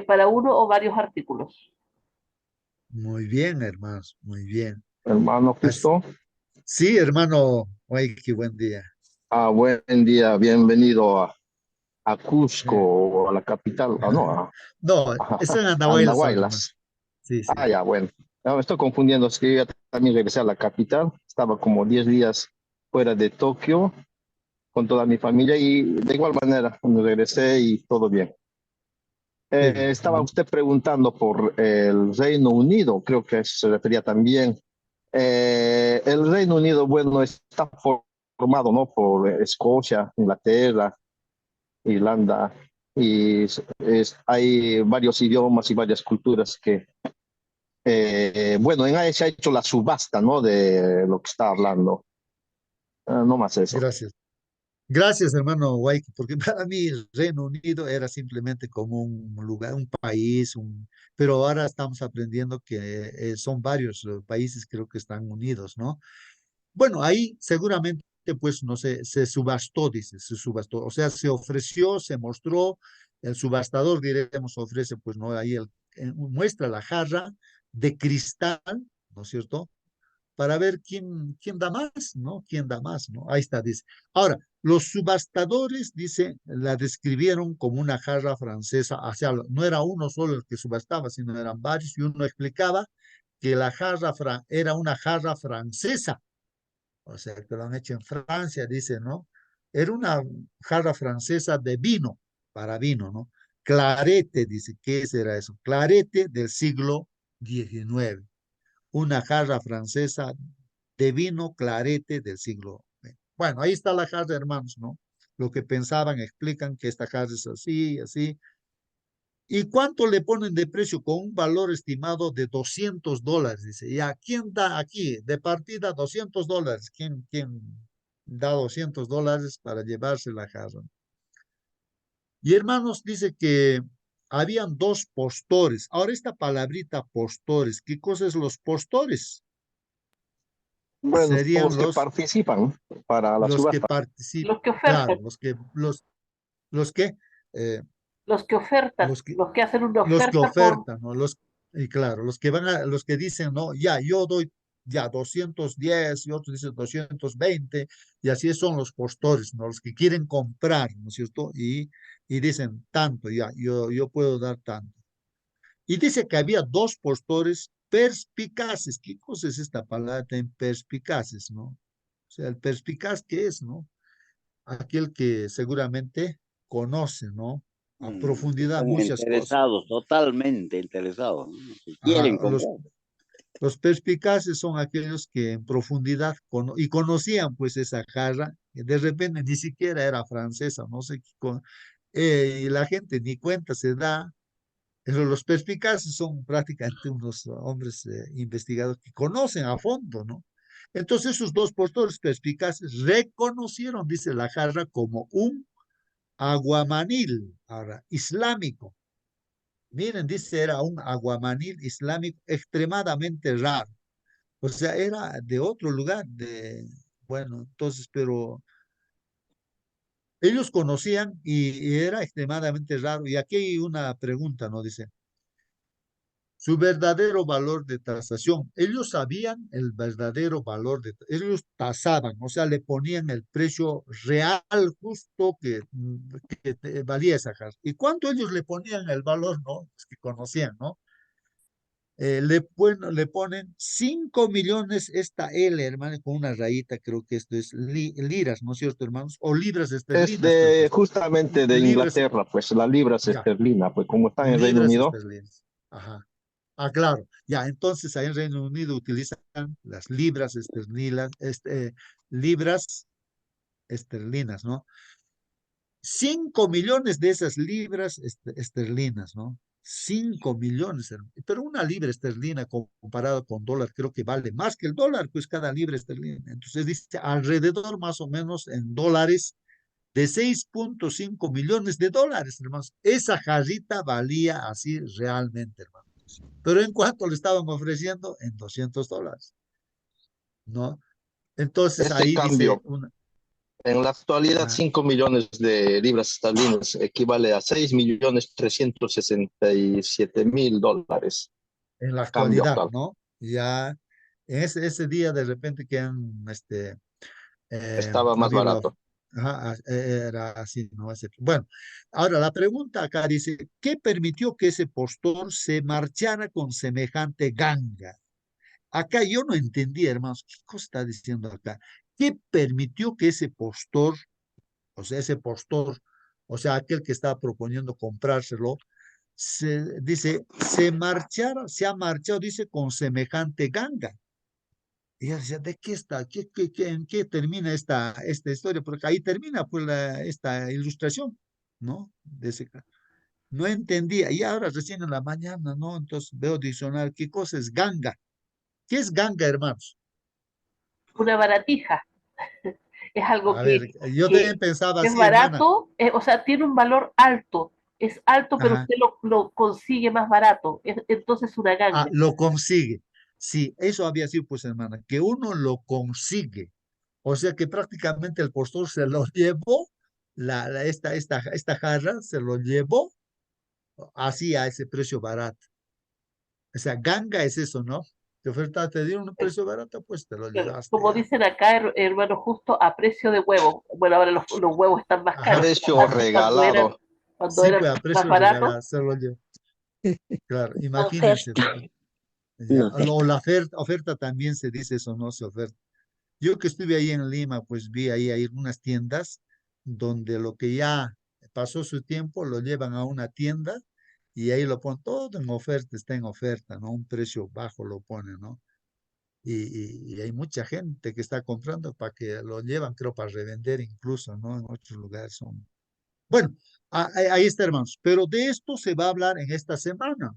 para uno o varios artículos. Muy bien, hermanos, muy bien. Hermano Así- Cristo, sí, hermano, ay, qué buen día. buen día, bienvenido a Cusco, Eh, o a la capital, no, no, eso en a Andahuaylas ahora, hermano. Andahuaylas. Sí, sí. Ya, bueno. No, me estoy confundiendo, es que yo ya también regresé a la capital, estaba como 10 días fuera de Tokio con toda mi familia y de igual manera, cuando regresé y todo bien. Qué bien. Estaba usted preguntando por el Reino Unido, creo que a eso se refería también. El Reino Unido, bueno, está formado, ¿no? Por Escocia, Inglaterra, Irlanda, y hay varios idiomas y varias culturas que, bueno, en ahí se ha hecho la subasta, ¿no? De lo que está hablando. No más eso. Gracias. Gracias, hermano Waiki, porque para mí el Reino Unido era simplemente como un lugar, un país, pero ahora estamos aprendiendo que son varios países, creo que están unidos, ¿no? Bueno, ahí seguramente, pues, no sé, se subastó, dice, se subastó, o sea, se ofreció, se mostró, el subastador, diremos, ofrece, pues, ¿no? Ahí muestra la jarra de cristal, ¿no es cierto? Para ver quién da más, ¿no? ¿Quién da más, ¿no? Ahí está, dice. Ahora, los subastadores, dice, la describieron como una jarra francesa, o sea, no era uno solo el que subastaba, sino eran varios, y uno explicaba que la jarra era una jarra francesa, o sea, que lo han hecho en Francia, dice, ¿no? Era una jarra francesa de vino, para vino, ¿no? Clarete, dice, ¿qué será eso? Clarete del siglo XIX, una jarra francesa de vino clarete del siglo XX. Bueno, ahí está la jarra, hermanos, ¿no? Lo que pensaban, explican que esta jarra es así, así. ¿Y cuánto le ponen de precio? Con un valor estimado de $200. Dice, ya, ¿quién da aquí de partida $200? ¿Quién da $200 para llevarse la jarra? Y hermanos, dice que habían dos postores. Ahora esta palabrita postores, ¿qué cosa es los postores? Bueno, son Serían los que participan para la los que subasta. participan, Los que claro, ofertan, los que, eh, los que ofertan, los que, los que hacen una los que oferta por, ofertan, ¿no? Y claro, los que dicen, no, ya, yo doy ya 210 y otros dicen 220 y así son los postores, ¿no? Los que quieren comprar, ¿no es cierto? Y dicen tanto, ya, yo puedo dar tanto. Y dice que había dos postores perspicaces. ¿Qué cosa es esta palabra en perspicaces, no? O sea, el perspicaz, ¿qué es, no? Aquel que seguramente conoce, ¿no? A profundidad Están muchas cosas. interesados, totalmente interesados, ¿no? Si quieren Ajá, comprar. los perspicaces son aquellos que en profundidad y conocían pues esa jarra, que de repente ni siquiera era francesa, no sé qué, y la gente ni cuenta se da. Pero los perspicaces son prácticamente unos hombres investigadores que conocen a fondo, ¿no? Entonces, esos dos postores perspicaces reconocieron, dice la jarra, como un aguamanil, ahora, islámico. Miren, dice, era un aguamanil islámico extremadamente raro. O sea, era de otro lugar, bueno, entonces, pero ellos conocían y era extremadamente raro. Y aquí hay una pregunta, ¿no? Dice, su verdadero valor de tasación. Ellos sabían el verdadero valor ellos tasaban, o sea, le ponían el precio real justo que valía esa casa. ¿Y cuánto ellos le ponían el valor, no? Es que conocían, ¿no? Le ponen 5 millones esta L, hermano, con una rayita, creo que esto es liras, ¿no es cierto, hermanos? O libras Es esterlinas, creo que de es. justamente de Libras, Inglaterra, pues las libras ya, esterlinas, pues como están en el Reino libras Unido, esterlinas. Ajá. Ah, claro. Ya, entonces ahí en Reino Unido utilizan las libras esterlinas, ¿no? 5 millones de esas libras esterlinas, ¿no? 5 millones, pero una libra esterlina comparado con dólar, creo que vale más que el dólar, pues cada libra esterlina. Entonces dice alrededor más o menos en dólares de 6.5 millones de dólares, hermanos. Esa jarrita valía así realmente, hermanos. Pero en cuánto le estaban ofreciendo, en $200, ¿no? Entonces este ahí dice cambio en la actualidad, ah, 5 millones de libras esterlinas equivale a 6.367.000 dólares en la a cambio actualidad, actual. ¿no? Ya en ese día de repente que han Estaba más habido, barato. ajá, era así, ¿no? Bueno, ahora la pregunta acá dice, ¿qué permitió que ese postor se marchara con semejante ganga? Acá yo no entendí, hermanos, ¿qué cosa está diciendo acá? ¿Qué permitió que ese postor, o sea, o sea, aquel que estaba proponiendo comprárselo, se ha marchado, dice, con semejante ganga? Y ella decía, ¿de qué está? ¿En qué termina esta historia? Porque ahí termina pues esta ilustración, ¿no? No entendía. Y ahora recién en la mañana, ¿no? Entonces veo diccionario, ¿qué cosa es ganga? ¿Qué es ganga, hermanos? una baratija. Es algo A ver, yo también que pensaba es así, hermana. barato, o sea, tiene un valor alto. Es alto, pero Ajá. usted lo consigue más barato. Entonces, una Ah, ganga. lo consigue. Sí, eso había sido, pues, hermana, que uno lo consigue. O sea que prácticamente el postor se lo llevó, esta jarra se lo llevó así a ese precio barato. O sea, ganga es eso, ¿no? Te dieron un precio barato, pues te lo llevaste Como ya. dicen acá, hermano, justo a precio de huevo. Bueno, ahora los huevos están más caros, Ajá, pero Precio antes regalado. cuando sí, eran pues a más precio baratos, regalado, se lo llevó. Claro, imagínense. Oferta. Ya, No sé. la oferta también se dice eso, no se oferta. Yo que estuve ahí en Lima, pues vi ahí algunas tiendas donde lo que ya pasó su tiempo lo llevan a una tienda y ahí lo ponen todo en oferta, está en oferta, ¿no? Un precio bajo lo ponen, ¿no? Y hay mucha gente que está comprando para que lo llevan, creo, para revender incluso, ¿no? En otros lugares son Bueno, ahí está, hermanos. Pero de esto se va a hablar en esta semana.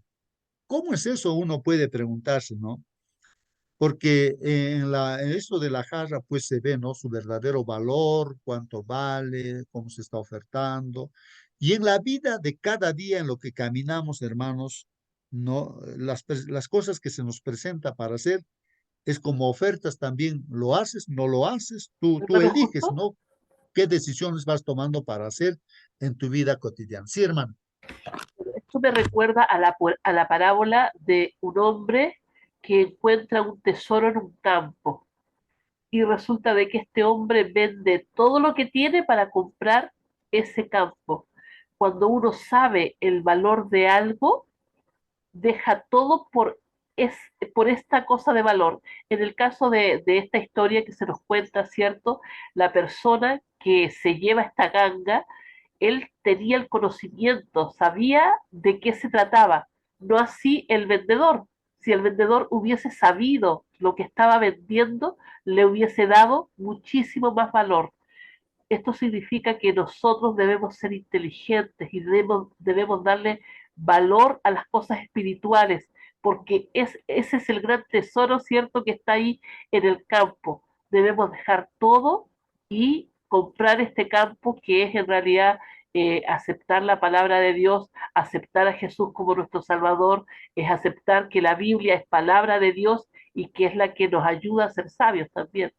¿Cómo es eso? Uno puede preguntarse, ¿no? Porque en esto de la jarra, pues se ve, ¿no? Su verdadero valor, cuánto vale, cómo se está ofertando. Y en la vida de cada día en lo que caminamos, hermanos, ¿no? Las cosas que se nos presenta para hacer es como ofertas también. ¿Lo haces? ¿No lo haces? Tú Hermano eliges, Justo, ¿no? ¿Qué decisiones vas tomando para hacer en tu vida cotidiana? Sí, hermano. esto me recuerda a la parábola de un hombre que encuentra un tesoro en un campo y resulta de que este hombre vende todo lo que tiene para comprar ese campo. Cuando uno sabe el valor de algo, deja todo es, por esta cosa de valor. En el caso de esta historia que se nos cuenta, ¿cierto? La persona que se lleva esta ganga, él tenía el conocimiento, sabía de qué se trataba, no así el vendedor. Si el vendedor hubiese sabido lo que estaba vendiendo, le hubiese dado muchísimo más valor. Esto significa que nosotros debemos ser inteligentes y debemos darle valor a las cosas espirituales, porque ese es el gran tesoro, ¿cierto?, que está ahí en el campo. Debemos dejar todo y comprar este campo que es en realidad aceptar la palabra de Dios, aceptar a Jesús como nuestro Salvador, es aceptar que la Biblia es palabra de Dios y que es la que nos ayuda a ser sabios también.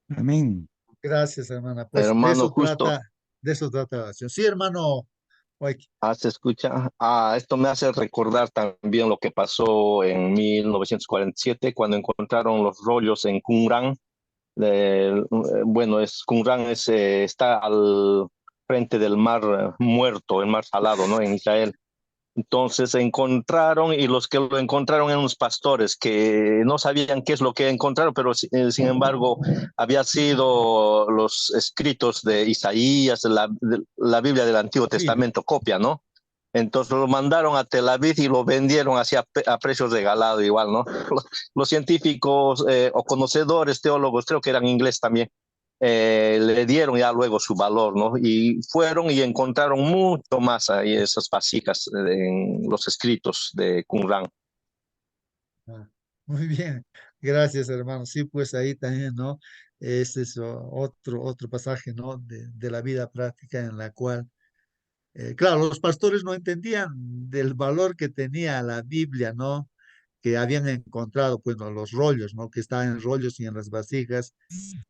Amén. Gracias, hermana. Pues Hermano, justo, de eso trata la oración. Sí, hermano. Oye, ¿se escucha? Esto me hace recordar también lo que pasó en 1947 cuando encontraron los rollos en Qumran. Bueno, Qumran está al frente del mar muerto, el mar salado, ¿no? En Israel. Entonces se encontraron y los que lo encontraron eran unos pastores que no sabían qué es lo que encontraron, pero sin embargo había sido los escritos de Isaías, de la Biblia del Antiguo Biblia. Testamento, copia, ¿no? Entonces lo mandaron a Tel Aviv y lo vendieron así a precios regalados igual, ¿no? Los científicos o conocedores, teólogos, creo que eran inglés también, le dieron ya luego su valor, ¿no? Y fueron y encontraron mucho más ahí esas vasijas en los escritos de Qumran. Ah, muy bien. Gracias, hermano. Sí, pues ahí también, ¿no? Ese es otro pasaje, ¿no? De la vida práctica en la cual, claro, los pastores no entendían del valor que tenía la Biblia, ¿no? Que habían encontrado, pues, ¿no? Los rollos, ¿no? Que estaban en rollos y en las vasijas,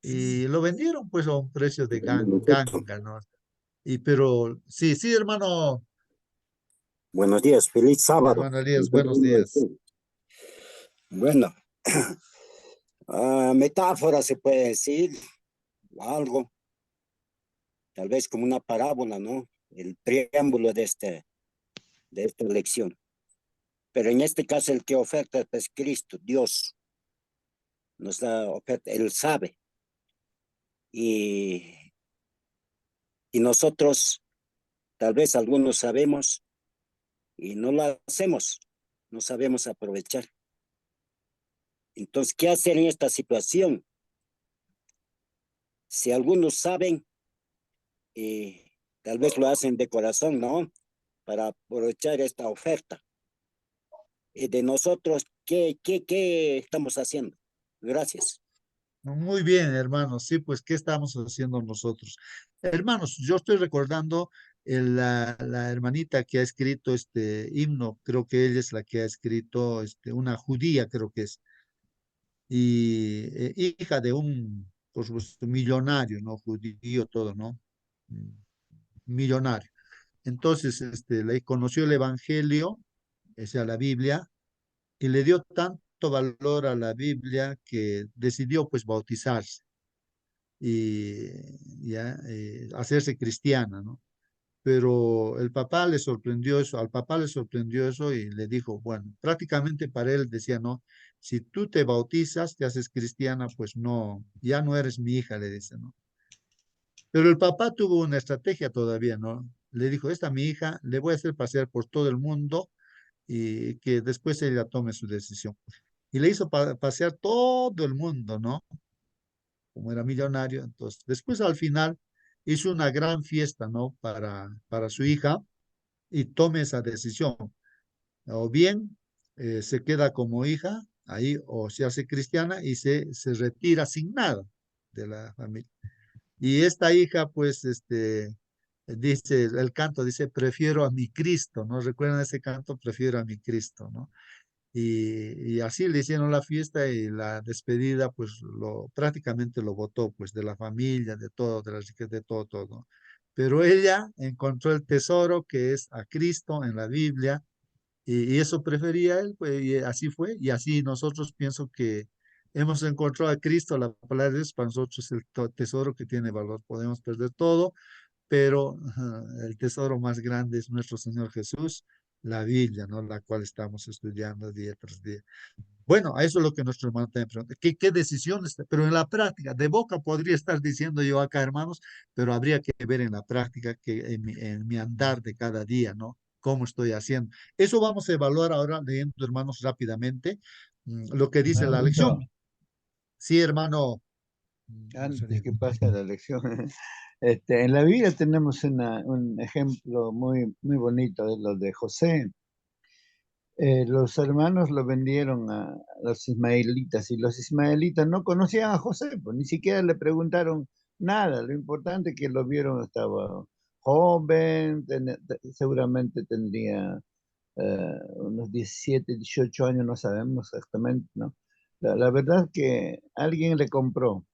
y lo vendieron, pues, a un precio de ganga, ¿no? Pero, sí, sí, hermano, Buenos días, feliz sábado. hermano Elías, buenos días. Bueno, metáfora se puede decir, o algo, tal vez como una parábola, ¿no? El preámbulo de esta lección. Pero en este caso el que oferta es Cristo, Dios, nos da oferta, Él sabe. Y, y nosotros, tal vez algunos sabemos y no lo hacemos, no sabemos aprovechar. Entonces, ¿qué hacer en esta situación? Si algunos saben, y tal vez lo hacen de corazón, ¿no? Para aprovechar esta oferta. Y de nosotros, ¿qué estamos haciendo? Gracias. Muy bien, hermanos. Sí, pues, ¿qué estamos haciendo nosotros? Hermanos, yo estoy recordando la hermanita que ha escrito este himno, creo que ella es la que ha escrito, una judía, creo que es, y hija de un, por supuesto, millonario, ¿no? Judío, todo, ¿no? Mm, Millonario. Entonces, le conoció el Evangelio, o sea, la Biblia, y le dio tanto valor a la Biblia que decidió, pues, bautizarse y ya hacerse cristiana, ¿no? Pero el papá le sorprendió eso, al papá le sorprendió eso y le dijo, bueno, prácticamente para él decía, no, si tú te bautizas, te haces cristiana, pues no, ya no eres mi hija, le dice, ¿no? Pero el papá tuvo una estrategia todavía, ¿no? Le dijo, esta mi hija, le voy a hacer pasear por todo el mundo y que después ella tome su decisión. Y le hizo pasear todo el mundo, ¿no? Como era millonario, entonces después al final hizo una gran fiesta, ¿no? Para su hija y tome esa decisión. O bien se queda como hija ahí o se hace cristiana y se retira sin nada de la familia. Y esta hija, pues, dice, el canto dice, prefiero a mi Cristo, ¿no? ¿Recuerdan ese canto? Prefiero a mi Cristo, ¿no? Y así le hicieron la fiesta y la despedida, pues, prácticamente lo votó, pues, de la familia, de todo, de las riquezas, de todo, todo, ¿no? Pero ella encontró el tesoro que es a Cristo en la Biblia y eso prefería él, pues, y así fue, y así nosotros pienso que hemos encontrado a Cristo, la palabra de Dios para nosotros es el tesoro que tiene valor, podemos perder todo, pero el tesoro más grande es nuestro Señor Jesús, la Biblia, ¿no? La cual estamos estudiando día tras día. Bueno, a eso es lo que nuestro hermano también pregunta. ¿Qué decisiones? Pero en la práctica, de boca podría estar diciendo yo acá, hermanos, pero habría que ver en la práctica, que en mi andar de cada día, ¿no? ¿Cómo estoy haciendo? Eso vamos a evaluar ahora leyendo, hermanos, rápidamente lo que dice la lección. Hermanito, Sí, hermano. antes que pase a la lección, en la Biblia tenemos un ejemplo muy, muy bonito de lo de José. Los hermanos lo vendieron a los ismaelitas y los ismaelitas no conocían a José, pues ni siquiera le preguntaron nada. Lo importante es que lo vieron, estaba joven, seguramente tendría unos 17, 18 años, no sabemos exactamente, ¿no? La verdad que alguien le compró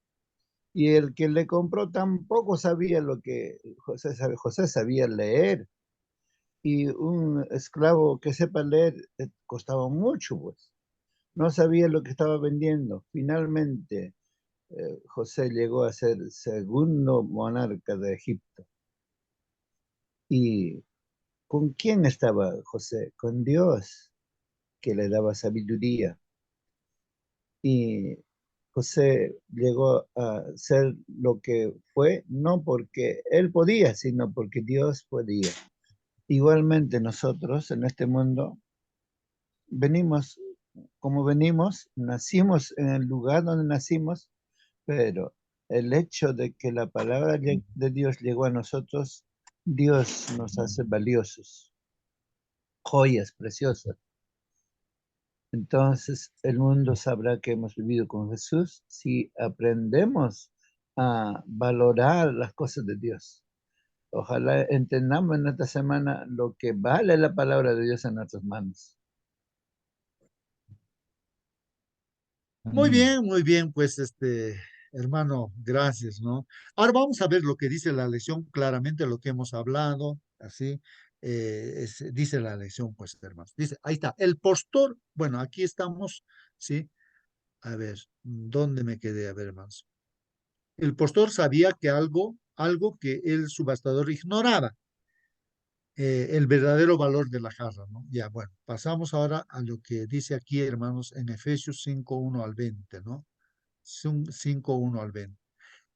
y el que le compró tampoco sabía lo que José sabía leer y un esclavo que sepa leer costaba mucho, pues. No sabía lo que estaba vendiendo. Finalmente, José llegó a ser segundo monarca de Egipto. ¿Y con quién estaba José? Con Dios, que le daba sabiduría. Y José llegó a ser lo que fue, no porque él podía, sino porque Dios podía. Igualmente nosotros en este mundo venimos como venimos, nacimos en el lugar donde nacimos, pero el hecho de que la palabra de Dios llegó a nosotros, Dios nos hace valiosos, joyas preciosas. Entonces el mundo sabrá que hemos vivido con Jesús si aprendemos a valorar las cosas de Dios. Ojalá entendamos en esta semana lo que vale la palabra de Dios en nuestras manos. Amén. Muy bien, pues hermano, gracias, ¿no? Ahora vamos a ver lo que dice la lección, claramente lo que hemos hablado, así, dice la lección, pues, hermanos. Dice, ahí está, el postor, bueno, aquí estamos, ¿sí? A ver, ¿dónde me quedé? A ver, hermanos. El postor sabía que algo que el subastador ignoraba, el verdadero valor de la jarra, ¿no? Ya, bueno, pasamos ahora a lo que dice aquí, hermanos, en Efesios 5:1 al 20, ¿no? 5:1 al 20.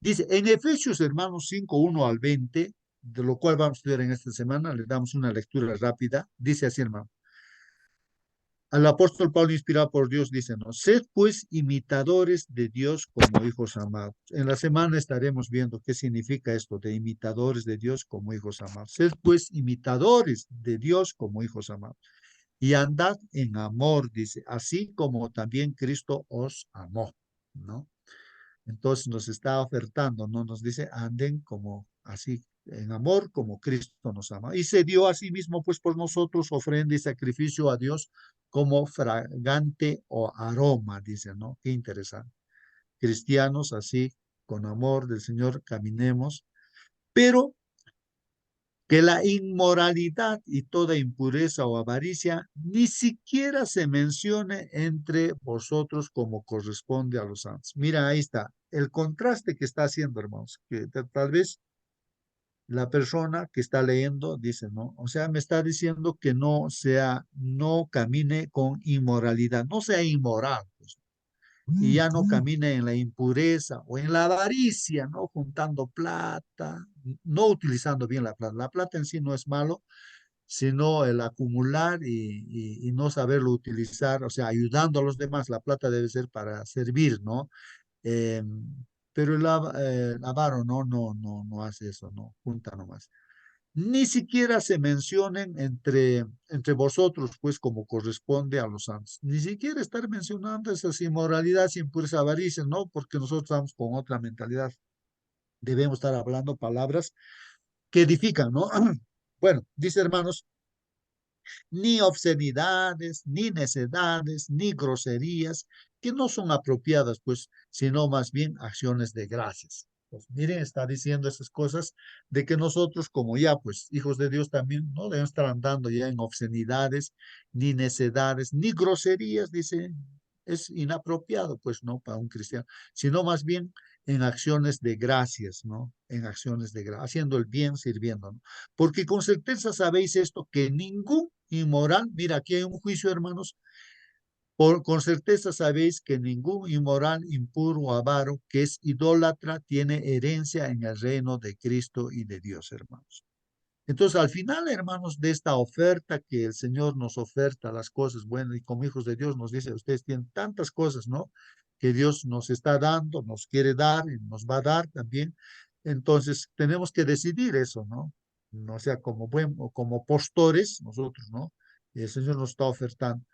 Dice, en Efesios, hermanos, 5:1 al 20, de lo cual vamos a estudiar en esta semana, le damos una lectura rápida, dice así, hermano. Al apóstol Pablo, inspirado por Dios, dice, ¿no? Sed pues imitadores de Dios como hijos amados. En la semana estaremos viendo qué significa esto de imitadores de Dios como hijos amados. Sed pues imitadores de Dios como hijos amados. Y andad en amor, dice, así como también Cristo os amó, ¿no? Entonces nos está ofertando, ¿no? Nos dice, anden como así, en amor, como Cristo nos ama. Y se dio a sí mismo, pues, por nosotros, ofrenda y sacrificio a Dios como fragante o aroma, dice, ¿no? Qué interesante. Cristianos, así, con amor del Señor, caminemos, pero que la inmoralidad y toda impureza o avaricia ni siquiera se mencione entre vosotros como corresponde a los santos. Mira, ahí está el contraste que está haciendo, hermanos, que tal vez la persona que está leyendo dice, ¿no? O sea, me está diciendo que no camine con inmoralidad, no sea inmoral, pues, y ya no camine en la impureza o en la avaricia, ¿no? Juntando plata, no utilizando bien la plata. La plata en sí no es malo, sino el acumular y no saberlo utilizar, o sea, ayudando a los demás. La plata debe ser para servir, ¿no? Eh, Pero el avaro no hace eso, no, junta nomás. Ni siquiera se mencionen entre vosotros, pues como corresponde a los santos. Ni siquiera estar mencionando esas inmoralidades, impureza, avaricia, ¿no? Porque nosotros estamos con otra mentalidad. Debemos estar hablando palabras que edifican, ¿no? Bueno, dice hermanos, ni obscenidades, ni necedades, ni groserías, que no son apropiadas, pues, sino más bien acciones de gracias. Pues miren, está diciendo esas cosas de que nosotros, como ya, pues, hijos de Dios también, no debemos estar andando ya en obscenidades, ni necedades, ni groserías, dice, es inapropiado, pues, no, para un cristiano, sino más bien en acciones de gracias, ¿no? En acciones de gracias, haciendo el bien, sirviendo, ¿no? Porque con certeza sabéis esto, que ningún inmoral, mira, aquí hay un juicio, hermanos, con certeza sabéis que ningún inmoral, impuro o avaro que es idólatra tiene herencia en el reino de Cristo y de Dios, hermanos. Entonces, al final, hermanos, de esta oferta que el Señor nos oferta, las cosas buenas, y como hijos de Dios nos dice, ustedes tienen tantas cosas, ¿no? Que Dios nos está dando, nos quiere dar y nos va a dar también. Entonces, tenemos que decidir eso, ¿no? No sea como postores nosotros, ¿no? Y el Señor nos está ofertando.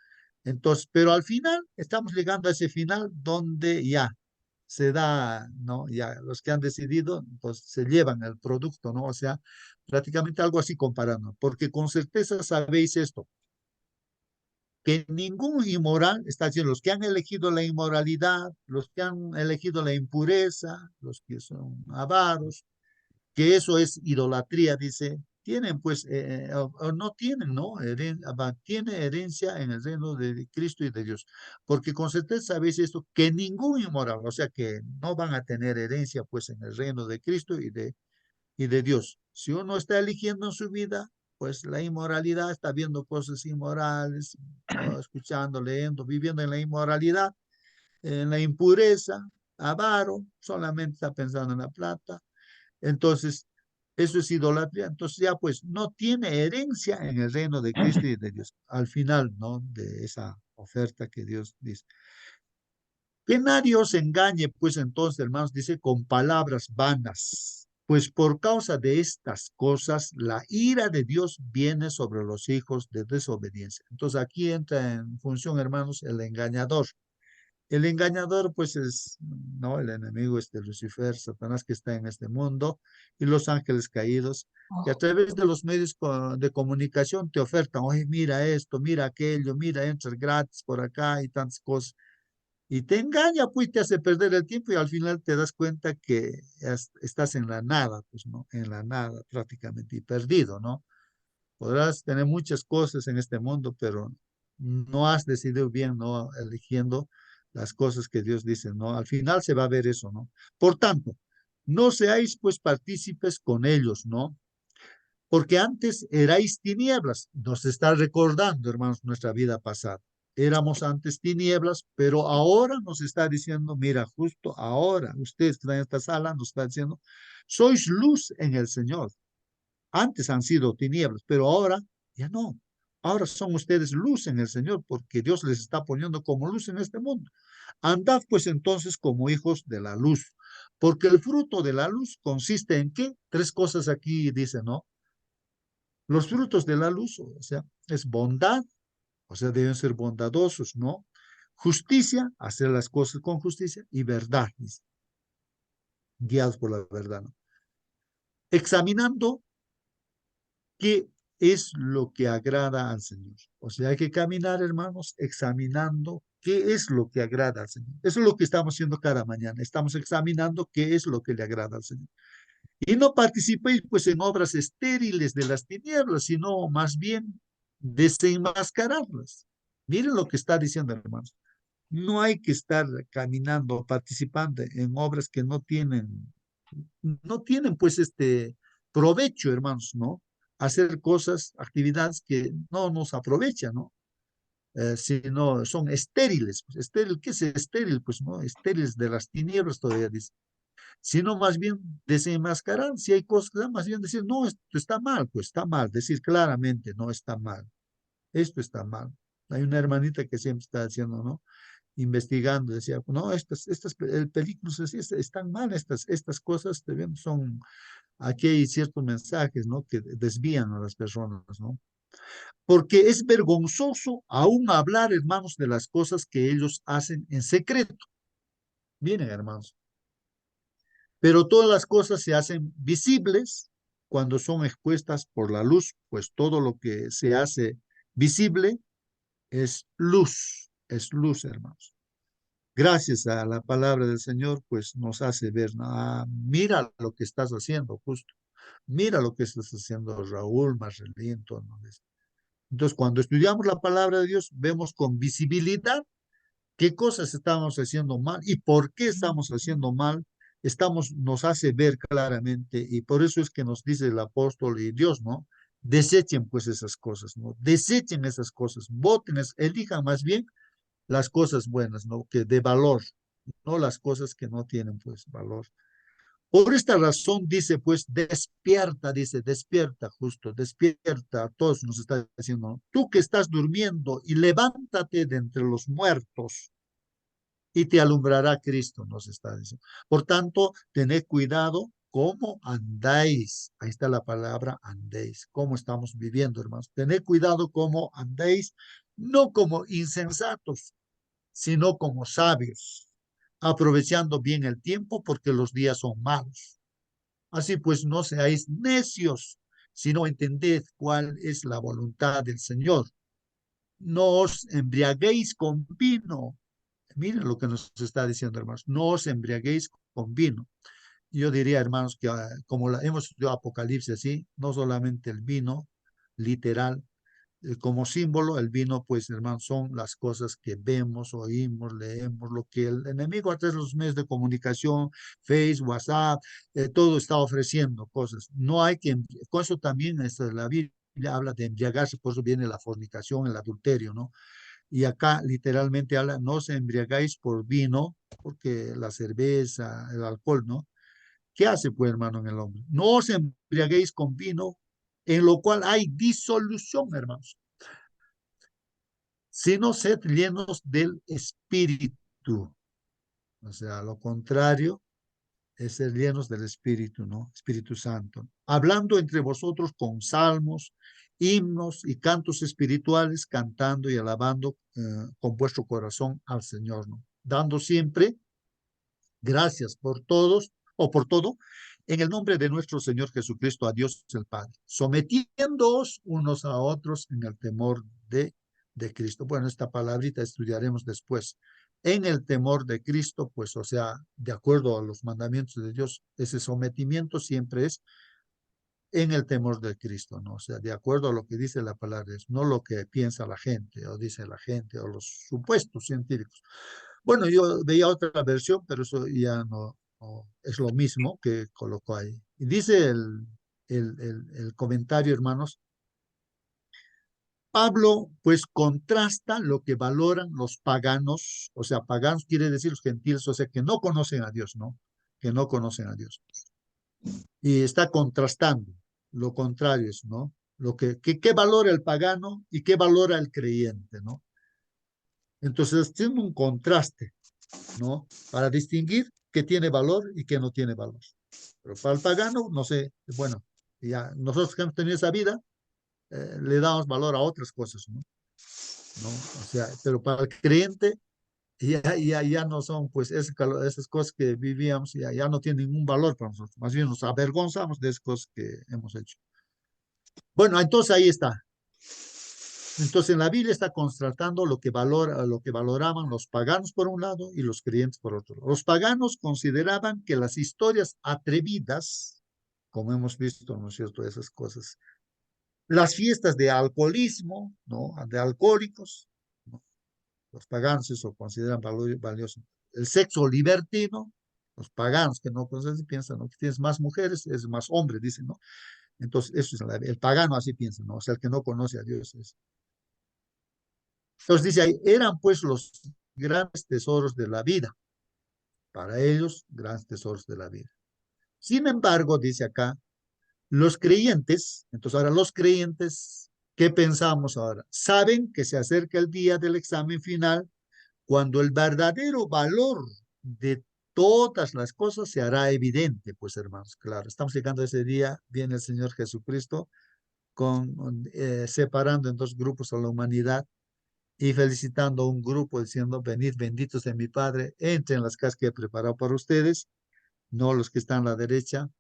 Entonces, pero al final, estamos llegando a ese final donde ya se da, ¿no? Ya los que han decidido, pues se llevan el producto, ¿no? O sea, prácticamente algo así comparando, porque con certeza sabéis esto, que ningún inmoral, está diciendo, los que han elegido la inmoralidad, los que han elegido la impureza, los que son avaros, que eso es idolatría, dice, tienen pues, o no tienen, ¿no? Tiene herencia en el reino de Cristo y de Dios. Porque con certeza sabéis esto, que ningún inmoral, o sea que no van a tener herencia pues en el reino de Cristo y de Dios. Si uno está eligiendo en su vida, pues la inmoralidad, está viendo cosas inmorales, ¿no? Escuchando, leyendo, viviendo en la inmoralidad, en la impureza, avaro, solamente está pensando en la plata. Entonces, eso es idolatría. Entonces ya pues no tiene herencia en el reino de Cristo y de Dios. Al final, ¿no? De esa oferta que Dios dice. Que nadie os engañe, pues entonces, hermanos, dice, con palabras vanas. Pues por causa de estas cosas, la ira de Dios viene sobre los hijos de desobediencia. Entonces aquí entra en función, hermanos, el engañador. El engañador, pues es, ¿no? El enemigo es de Lucifer, Satanás que está en este mundo y los ángeles caídos, que a través de los medios de comunicación te ofertan, oye, mira esto, mira aquello, mira, entras gratis por acá y tantas cosas. Y te engaña, pues te hace perder el tiempo y al final te das cuenta que estás en la nada, pues, ¿no? En la nada prácticamente y perdido, ¿no? Podrás tener muchas cosas en este mundo, pero no has decidido bien, ¿no? Eligiendo las cosas que Dios dice, ¿no? Al final se va a ver eso, ¿no? Por tanto, no seáis pues partícipes con ellos, ¿no? Porque antes erais tinieblas. Nos está recordando, hermanos, nuestra vida pasada. Éramos antes tinieblas, pero ahora nos está diciendo, mira, justo ahora, ustedes que están en esta sala, nos está diciendo, sois luz en el Señor. Antes han sido tinieblas, pero ahora ya no. Ahora son ustedes luz en el Señor, porque Dios les está poniendo como luz en este mundo. Andad pues entonces como hijos de la luz, porque el fruto de la luz consiste en qué? Tres cosas aquí dice, ¿no? Los frutos de la luz, o sea, es bondad, o sea, deben ser bondadosos, ¿no? Justicia, hacer las cosas con justicia, y verdad, dice, guiados por la verdad, ¿no? Examinando qué es lo que agrada al Señor. O sea, hay que caminar, hermanos, examinando qué es lo que agrada al Señor. Eso es lo que estamos haciendo cada mañana. Estamos examinando qué es lo que le agrada al Señor. Y no participéis pues en obras estériles de las tinieblas, sino más bien desenmascararlas. Miren lo que está diciendo, hermanos. No hay que estar caminando, participando en obras que no tienen pues provecho, hermanos, ¿no? Hacer cosas, actividades que no nos aprovechan, ¿no? Sino son estériles. Pues, estéril, ¿qué es estéril? Pues no, estériles de las tinieblas todavía dice. Sino más bien desenmascarar, si hay cosas, más bien decir, no, esto está mal, pues está mal, decir claramente, no está mal, esto está mal. Hay una hermanita que siempre está diciendo, ¿no? investigando, decía, no, el películas están mal, estas cosas son, aquí hay ciertos mensajes, ¿no? Que desvían a las personas, ¿no? Porque es vergonzoso aún hablar, hermanos, de las cosas que ellos hacen en secreto. Miren, hermanos. Pero todas las cosas se hacen visibles cuando son expuestas por la luz, pues todo lo que se hace visible es luz, hermanos. Gracias a la palabra del Señor, pues nos hace ver, mira lo que estás haciendo, justo. Mira lo que estás haciendo, Raúl, Marcelín, todo, ¿no? Entonces, cuando estudiamos la palabra de Dios, vemos con visibilidad qué cosas estamos haciendo mal y por qué estamos haciendo mal. Nos hace ver claramente, y por eso es que nos dice el apóstol y Dios, ¿no? Desechen pues esas cosas, ¿no? Desechen esas cosas, voten, elijan más bien las cosas buenas, ¿no? Que de valor, no las cosas que no tienen pues valor. Por esta razón dice, pues, despierta, justo, despierta, a todos nos está diciendo, ¿no? Tú que estás durmiendo y levántate de entre los muertos y te alumbrará Cristo, nos está diciendo. Por tanto, tened cuidado cómo andáis. Ahí está la palabra andéis, cómo estamos viviendo, hermanos. Tened cuidado cómo andéis, no como insensatos, sino como sabios, aprovechando bien el tiempo porque los días son malos. Así pues, no seáis necios, sino entended cuál es la voluntad del Señor. No os embriaguéis con vino. Miren lo que nos está diciendo, hermanos. No os embriaguéis con vino. Yo diría, hermanos, que como hemos estudiado Apocalipsis así, no solamente el vino literal, como símbolo, el vino, pues, hermanos, son las cosas que vemos, oímos, leemos, lo que el enemigo a través de los medios de comunicación, Facebook, WhatsApp, todo está ofreciendo cosas. No hay que, con eso también la Biblia habla de embriagarse, por eso viene la fornicación, el adulterio, ¿no? Y acá literalmente habla, no os embriagáis por vino, porque la cerveza, el alcohol, ¿no? ¿Qué hace, pues, hermano, en el hombre? No os embriaguéis con vino, en lo cual hay disolución, hermanos, sino sed llenos del Espíritu. O sea, lo contrario es ser llenos del Espíritu, ¿no? Espíritu Santo. Hablando entre vosotros con salmos, himnos y cantos espirituales, cantando y alabando con vuestro corazón al Señor, ¿no? Dando siempre gracias por todos o por todo, en el nombre de nuestro Señor Jesucristo, a Dios el Padre, sometiéndoos unos a otros en el temor de Cristo. Bueno, esta palabrita estudiaremos después. En el temor de Cristo, pues, o sea, de acuerdo a los mandamientos de Dios, ese sometimiento siempre es en el temor de Cristo, ¿no? O sea, de acuerdo a lo que dice la palabra, no lo que piensa la gente, o dice la gente, o los supuestos científicos. Bueno, yo veía otra versión, pero eso ya no es lo mismo que colocó ahí. Y dice el comentario, hermanos, Pablo pues contrasta lo que valoran los paganos, o sea, paganos quiere decir los gentiles, o sea, que no conocen a Dios, ¿no? Que no conocen a Dios. Y está contrastando lo contrario, ¿no? ¿Qué valora el pagano y qué valora el creyente, ¿no? Entonces, tiene un contraste, ¿no? Para distinguir qué tiene valor y qué no tiene valor. Pero para el pagano, no sé, bueno, ya nosotros que hemos tenido esa vida, le damos valor a otras cosas, ¿no? ¿No? O sea, pero para el creyente, ya no son, pues, esas cosas que vivíamos, ya no tienen ningún valor para nosotros. Más bien nos avergonzamos de esas cosas que hemos hecho. Bueno, entonces ahí está. Entonces en la Biblia está constatando lo que valoraban los paganos por un lado y los creyentes por otro. Los paganos consideraban que las historias atrevidas, como hemos visto, ¿no es cierto?, esas cosas, las fiestas de alcoholismo, ¿no?, de alcohólicos, ¿no?, los paganos eso consideran valioso. El sexo libertino, los paganos que no conocen piensan, ¿no?, que tienes más mujeres, es más hombre, dicen, ¿no? Entonces, eso es el pagano así piensa, ¿no? O sea, el que no conoce a Dios es. Entonces dice ahí, eran pues los grandes tesoros de la vida. Para ellos, grandes tesoros de la vida. Sin embargo, dice acá, los creyentes, entonces ahora los creyentes, ¿qué pensamos ahora? Saben que se acerca el día del examen final, cuando el verdadero valor de todas las cosas se hará evidente, pues hermanos, claro, estamos llegando a ese día, viene el Señor Jesucristo, separando en dos grupos a la humanidad y felicitando a un grupo diciendo, venid benditos de mi Padre, entren en las casas que he preparado para ustedes, no los que están a la derecha,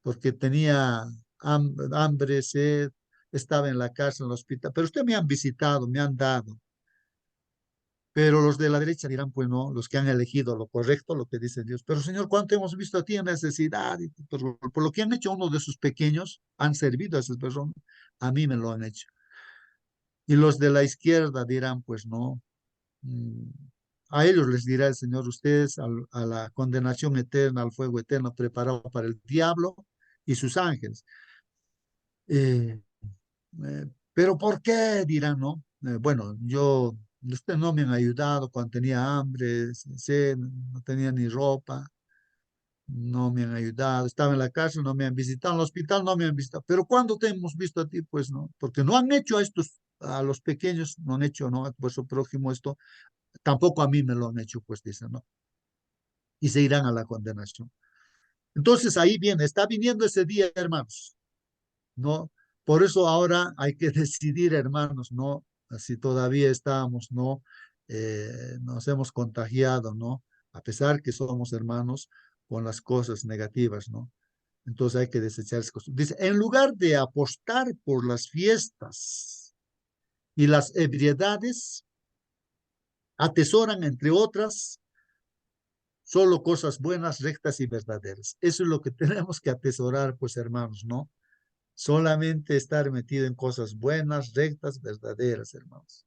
porque tenía hambre, sed, estaba en la cárcel, en el hospital, pero ustedes me han visitado, me han dado. Pero los de la derecha dirán, pues no, los que han elegido lo correcto, lo que dice Dios. Pero Señor, ¿cuánto hemos visto a ti en necesidad? Y por lo que han hecho uno de sus pequeños, han servido a esas personas, a mí me lo han hecho. Y los de la izquierda dirán, pues no, a ellos les dirá el Señor, ustedes a la condenación eterna, al fuego eterno preparado para el diablo y sus ángeles. Pero ¿por qué? Dirán, ¿no? Bueno, ustedes no me han ayudado cuando tenía hambre, sed, no tenía ni ropa, no me han ayudado, estaba en la cárcel, no me han visitado, en el hospital no me han visitado, pero ¿cuándo te hemos visto a ti? Pues no, porque no han hecho a los pequeños, no han hecho, ¿no? A vuestro prójimo esto, tampoco a mí me lo han hecho, pues dicen, ¿no? Y se irán a la condenación. Entonces ahí viene, está viniendo ese día, hermanos, ¿no? Por eso ahora hay que decidir, hermanos, ¿no? Si todavía estamos, ¿no? Nos hemos contagiado, ¿no? A pesar que somos hermanos con las cosas negativas, ¿no? Entonces hay que desechar esas cosas. Dice, en lugar de apostar por las fiestas y las ebriedades, atesoran, entre otras, solo cosas buenas, rectas y verdaderas. Eso es lo que tenemos que atesorar, pues, hermanos, ¿no? Solamente estar metido en cosas buenas, rectas, verdaderas, hermanos.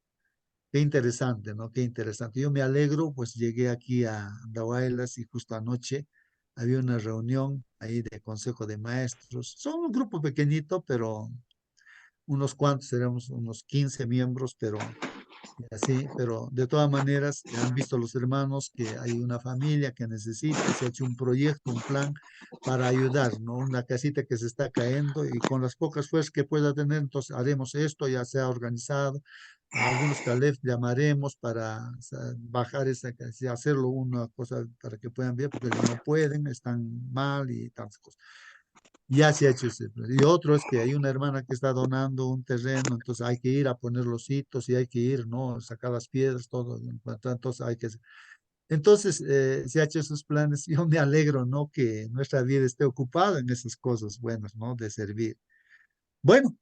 Qué interesante, ¿no? Qué interesante. Yo me alegro, pues llegué aquí a Andahuaylas y justo anoche había una reunión ahí de Consejo de Maestros. Son un grupo pequeñito, pero unos cuantos, seremos unos 15 miembros, pero así, pero de todas maneras han visto los hermanos que hay una familia que necesita, se ha hecho un proyecto, un plan para ayudar, ¿no? Una casita que se está cayendo y con las pocas fuerzas que pueda tener, entonces haremos esto, ya se ha organizado. A algunos calef llamaremos para bajar esa casita, hacerlo una cosa para que puedan ver, porque no pueden, están mal y tantas cosas. Ya se ha hecho ese. Y otro es que hay una hermana que está donando un terreno, entonces hay que ir a poner los hitos y hay que ir, ¿no? Sacar las piedras, todo. Entonces hay que... Entonces se ha hecho esos planes. Yo me alegro, ¿no? Que nuestra vida esté ocupada en esas cosas buenas, ¿no? De servir. Bueno,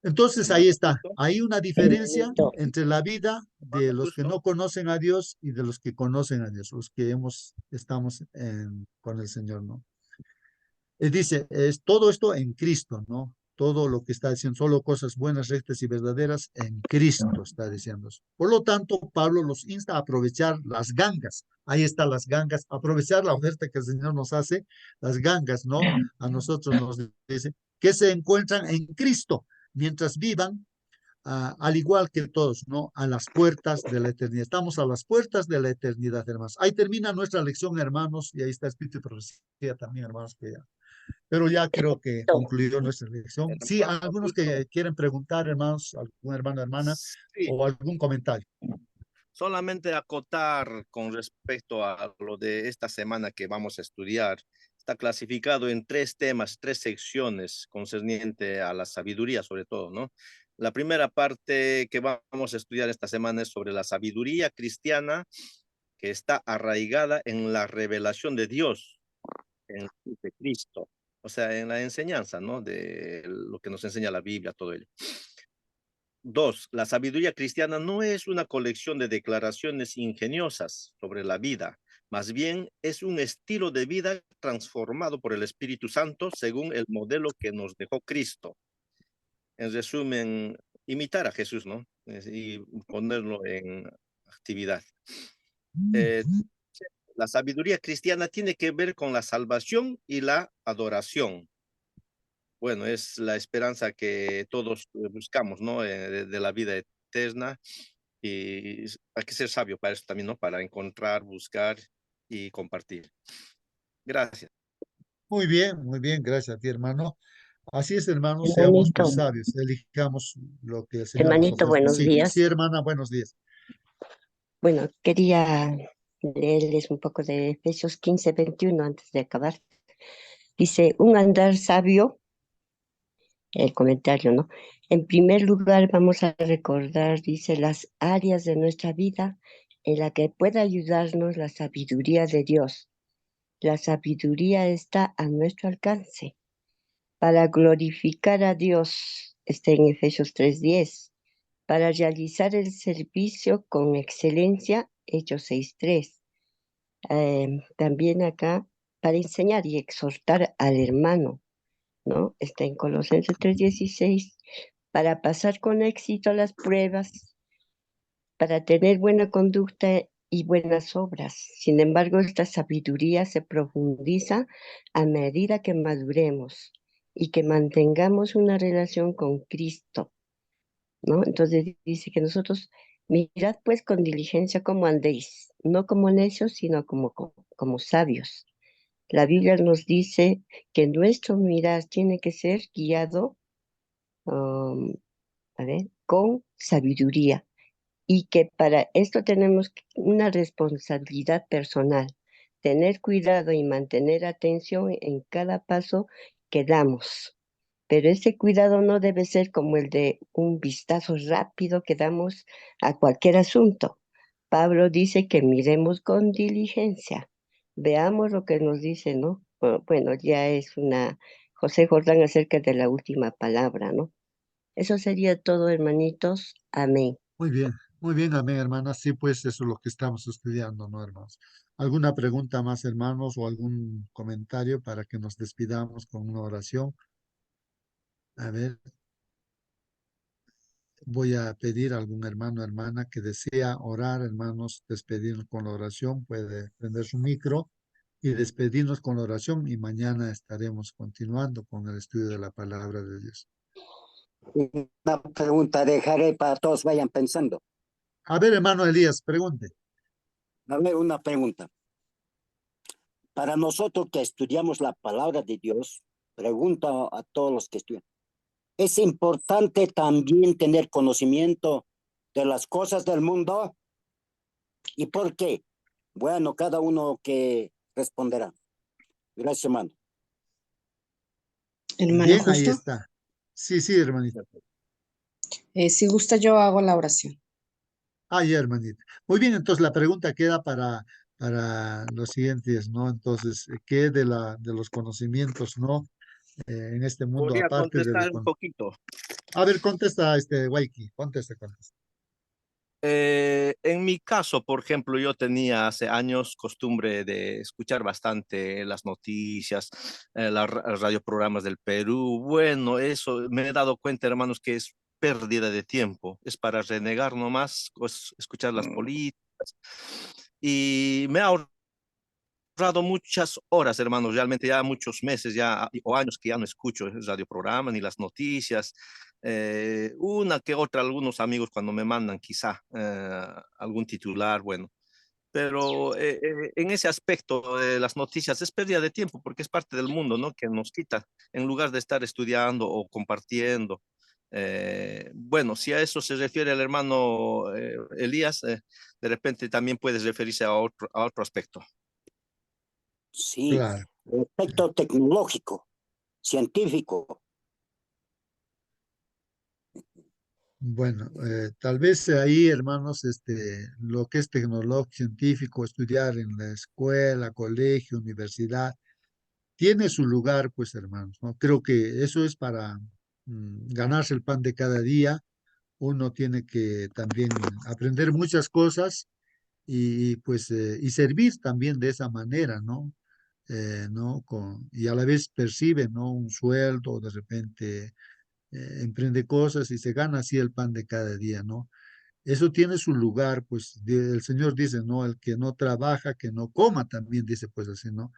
entonces ahí está. Hay una diferencia Hermanito, entre la vida de los que no conocen a Dios y de los que conocen a Dios, los que estamos con el Señor, ¿no? Dice, es todo esto en Cristo, ¿no? Todo lo que está diciendo, solo cosas buenas, rectas y verdaderas en Cristo, está diciendo. Por lo tanto, Pablo los insta a aprovechar las gangas. Ahí están las gangas, aprovechar la oferta que el Señor nos hace, las gangas, ¿no? A nosotros nos dice que se encuentran en Cristo mientras vivan, al igual que todos, ¿no? A las puertas de la eternidad. Estamos a las puertas de la eternidad, hermanos. Ahí termina nuestra lección, hermanos, y ahí está escrito y profecía también, hermanos, que pero ya creo que concluyó nuestra lección. Sí, algunos que quieren preguntar, hermanos, algún hermano, hermana, Sí, o algún comentario. solamente acotar con respecto a lo de esta semana que vamos a estudiar. Está clasificado en 3 temas, 3 secciones concerniente a la sabiduría, sobre todo, ¿no? La primera parte que vamos a estudiar esta semana es sobre la sabiduría cristiana que está arraigada en la revelación de Dios, en de Cristo, o sea, en la enseñanza, ¿no? De lo que nos enseña la Biblia, todo ello. 2, la sabiduría cristiana no es una colección de declaraciones ingeniosas sobre la vida, más bien es un estilo de vida transformado por el Espíritu Santo según el modelo que nos dejó Cristo. En resumen, imitar a Jesús, ¿no? Y ponerlo en actividad. La sabiduría cristiana tiene que ver con la salvación y la adoración. Bueno, es la esperanza que todos buscamos, ¿no? De la vida eterna. Y hay que ser sabio para eso también, ¿no? Para encontrar, buscar y compartir. Gracias. Muy bien, gracias a ti, hermano. Así es, hermanos, seamos hermanito, pues sabios, elijamos lo que el Señor nos hermanito, ofrece. buenos Sí, sí, días. hermana, buenos días. Bueno, quería leerles un poco de Efesios 15:21 antes de acabar. Dice, un andar sabio, el comentario, ¿no? En primer lugar, vamos a recordar, dice, las áreas de nuestra vida en la que pueda ayudarnos la sabiduría de Dios. La sabiduría está a nuestro alcance para glorificar a Dios, está en Efesios 3:10, para realizar el servicio con excelencia, Hechos 6:3. También acá, para enseñar y exhortar al hermano, ¿no? Está en Colosenses 3:16, para pasar con éxito las pruebas, para tener buena conducta y buenas obras. Sin embargo, esta sabiduría se profundiza a medida que maduremos y que mantengamos una relación con Cristo, ¿no? Entonces dice que nosotros, mirad pues con diligencia cómo andéis, no como necios, sino como sabios. La Biblia nos dice que nuestro mirar tiene que ser guiado, con sabiduría, y que para esto tenemos una responsabilidad personal, tener cuidado y mantener atención en cada paso que damos. Pero ese cuidado no debe ser como el de un vistazo rápido que damos a cualquier asunto. Pablo dice que miremos con diligencia. Veamos lo que nos dice, ¿no? Bueno, ya es una José Jordán acerca de la última palabra, ¿no? Eso sería todo, hermanitos. Amén. Muy bien, amén, hermanas. Sí, pues eso es lo que estamos estudiando, ¿no, hermanos? ¿Alguna pregunta más, hermanos, o algún comentario para que nos despidamos con una oración? A ver, voy a pedir a algún hermano o hermana que desea orar, hermanos, despedirnos con la oración, puede prender su micro y despedirnos con la oración y mañana estaremos continuando con el estudio de la palabra de Dios. Una pregunta dejaré para todos vayan pensando. A ver, hermano Elías, pregunte. A ver, una pregunta. Para nosotros que estudiamos la palabra de Dios, pregunto a todos los que estudian, ¿es importante también tener conocimiento de las cosas del mundo? ¿Y por qué? Bueno, cada uno que responderá. Gracias, hermano. Hermano Bien, ahí Justo, está. Sí, sí, hermanita. si gusta yo hago la oración. Ay, hermanita. Muy bien, entonces la pregunta queda para los siguientes, ¿no? Entonces, ¿qué de los conocimientos, ¿no? En este mundo, Podría aparte de contestar un poquito. A ver, contesta, Waiki, contesta. En mi caso, por ejemplo, yo tenía hace años costumbre de escuchar bastante las noticias, radioprogramas del Perú. Bueno, eso me he dado cuenta, hermanos, que es pérdida de tiempo. Es para renegar nomás, pues, escuchar las políticas. Y me ha ahorrado muchas horas, hermanos, realmente ya muchos meses ya o años que ya no escucho el radioprograma ni las noticias. Una que otra, algunos amigos cuando me mandan quizá algún titular, bueno, pero en ese aspecto de las noticias es pérdida de tiempo porque es parte del mundo, ¿no? Que nos quita en lugar de estar estudiando o compartiendo. Bueno, si a eso se refiere el hermano Elías, de repente también puedes referirse a otro aspecto. Sí, Claro. aspecto tecnológico, científico. Bueno, tal vez ahí, hermanos, lo que es tecnológico, científico, estudiar en la escuela, colegio, universidad, tiene su lugar, pues, hermanos, ¿no? Creo que eso es para ganarse el pan de cada día. Uno tiene que también aprender muchas cosas pues, y servir también de esa manera, ¿no? ¿No? Y a la vez percibe, ¿no? Un sueldo, de repente emprende cosas y se gana así el pan de cada día, ¿no? Eso tiene su lugar, pues el Señor dice, ¿no? El que no trabaja, que no coma, también dice, pues así, ¿no?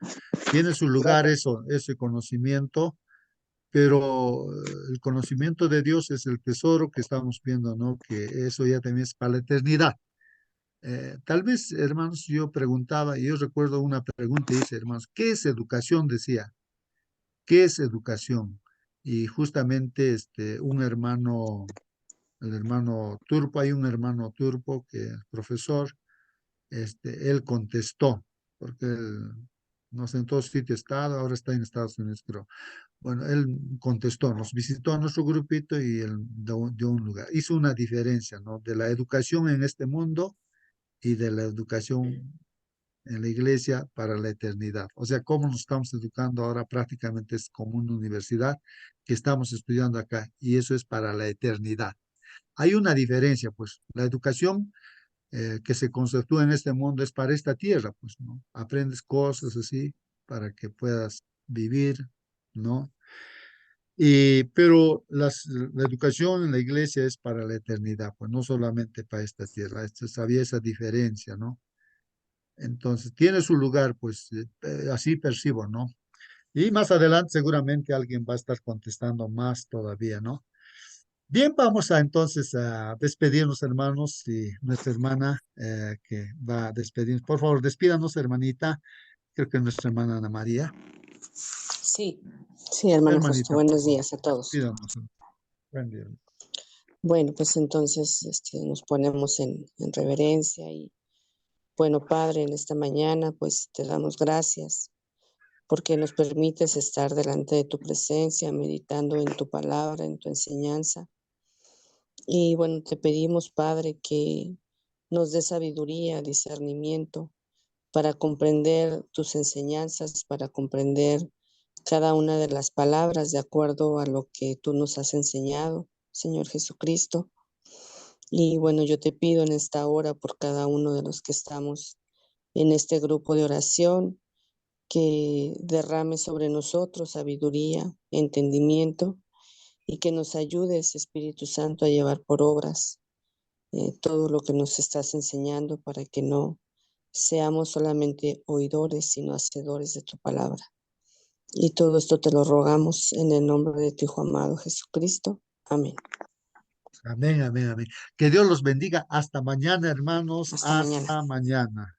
Tiene su lugar eso, ese conocimiento, pero el conocimiento de Dios es el tesoro que estamos viendo, ¿no? Que eso ya también es para la eternidad. Tal vez, hermanos, yo preguntaba, y yo recuerdo una pregunta, y dice, hermanos, ¿qué es educación? Decía, ¿qué es educación? Y justamente un hermano, el hermano Turpo, hay un hermano Turpo que es profesor, él contestó, porque él, no sé, en todo sitio estado, ahora está en Estados Unidos, pero bueno, él contestó, nos visitó a nuestro grupito y él dio un lugar. Hizo una diferencia, ¿no? De la educación en este mundo y de la educación en la iglesia para la eternidad. O sea, cómo nos estamos educando ahora prácticamente es como una universidad que estamos estudiando acá y eso es para la eternidad. Hay una diferencia, pues, la educación que se conceptúa en este mundo es para esta tierra, pues, ¿no? Aprendes cosas así para que puedas vivir, ¿no? Pero la educación en la iglesia es para la eternidad, pues no solamente para esta tierra. Había esa diferencia, ¿no? Entonces, tiene su lugar, pues así percibo, ¿no? Y más adelante seguramente alguien va a estar contestando más todavía, ¿no? Bien, vamos a entonces a despedirnos, hermanos, y nuestra hermana que va a despedirnos. Por favor, despídanos, hermanita. Creo que nuestra hermana Ana María. Sí, sí, hermano Justo. Hermanita, por Buenos favor, días a todos. despídanos. Buen día. Bueno, pues entonces nos ponemos en reverencia y bueno, Padre, en esta mañana pues te damos gracias porque nos permites estar delante de tu presencia, meditando en tu palabra, en tu enseñanza. Y bueno, te pedimos, Padre, que nos dé sabiduría, discernimiento para comprender tus enseñanzas, para comprender cada una de las palabras de acuerdo a lo que tú nos has enseñado, Señor Jesucristo. Y bueno, yo te pido en esta hora por cada uno de los que estamos en este grupo de oración, que derrame sobre nosotros sabiduría, entendimiento y que nos ayudes, Espíritu Santo, a llevar por obras todo lo que nos estás enseñando para que no seamos solamente oidores, sino hacedores de tu palabra. Y todo esto te lo rogamos en el nombre de tu Hijo amado Jesucristo. Amén. Amén, amén, amén. Que Dios los bendiga. Hasta mañana, hermanos. Hasta mañana. Hasta mañana.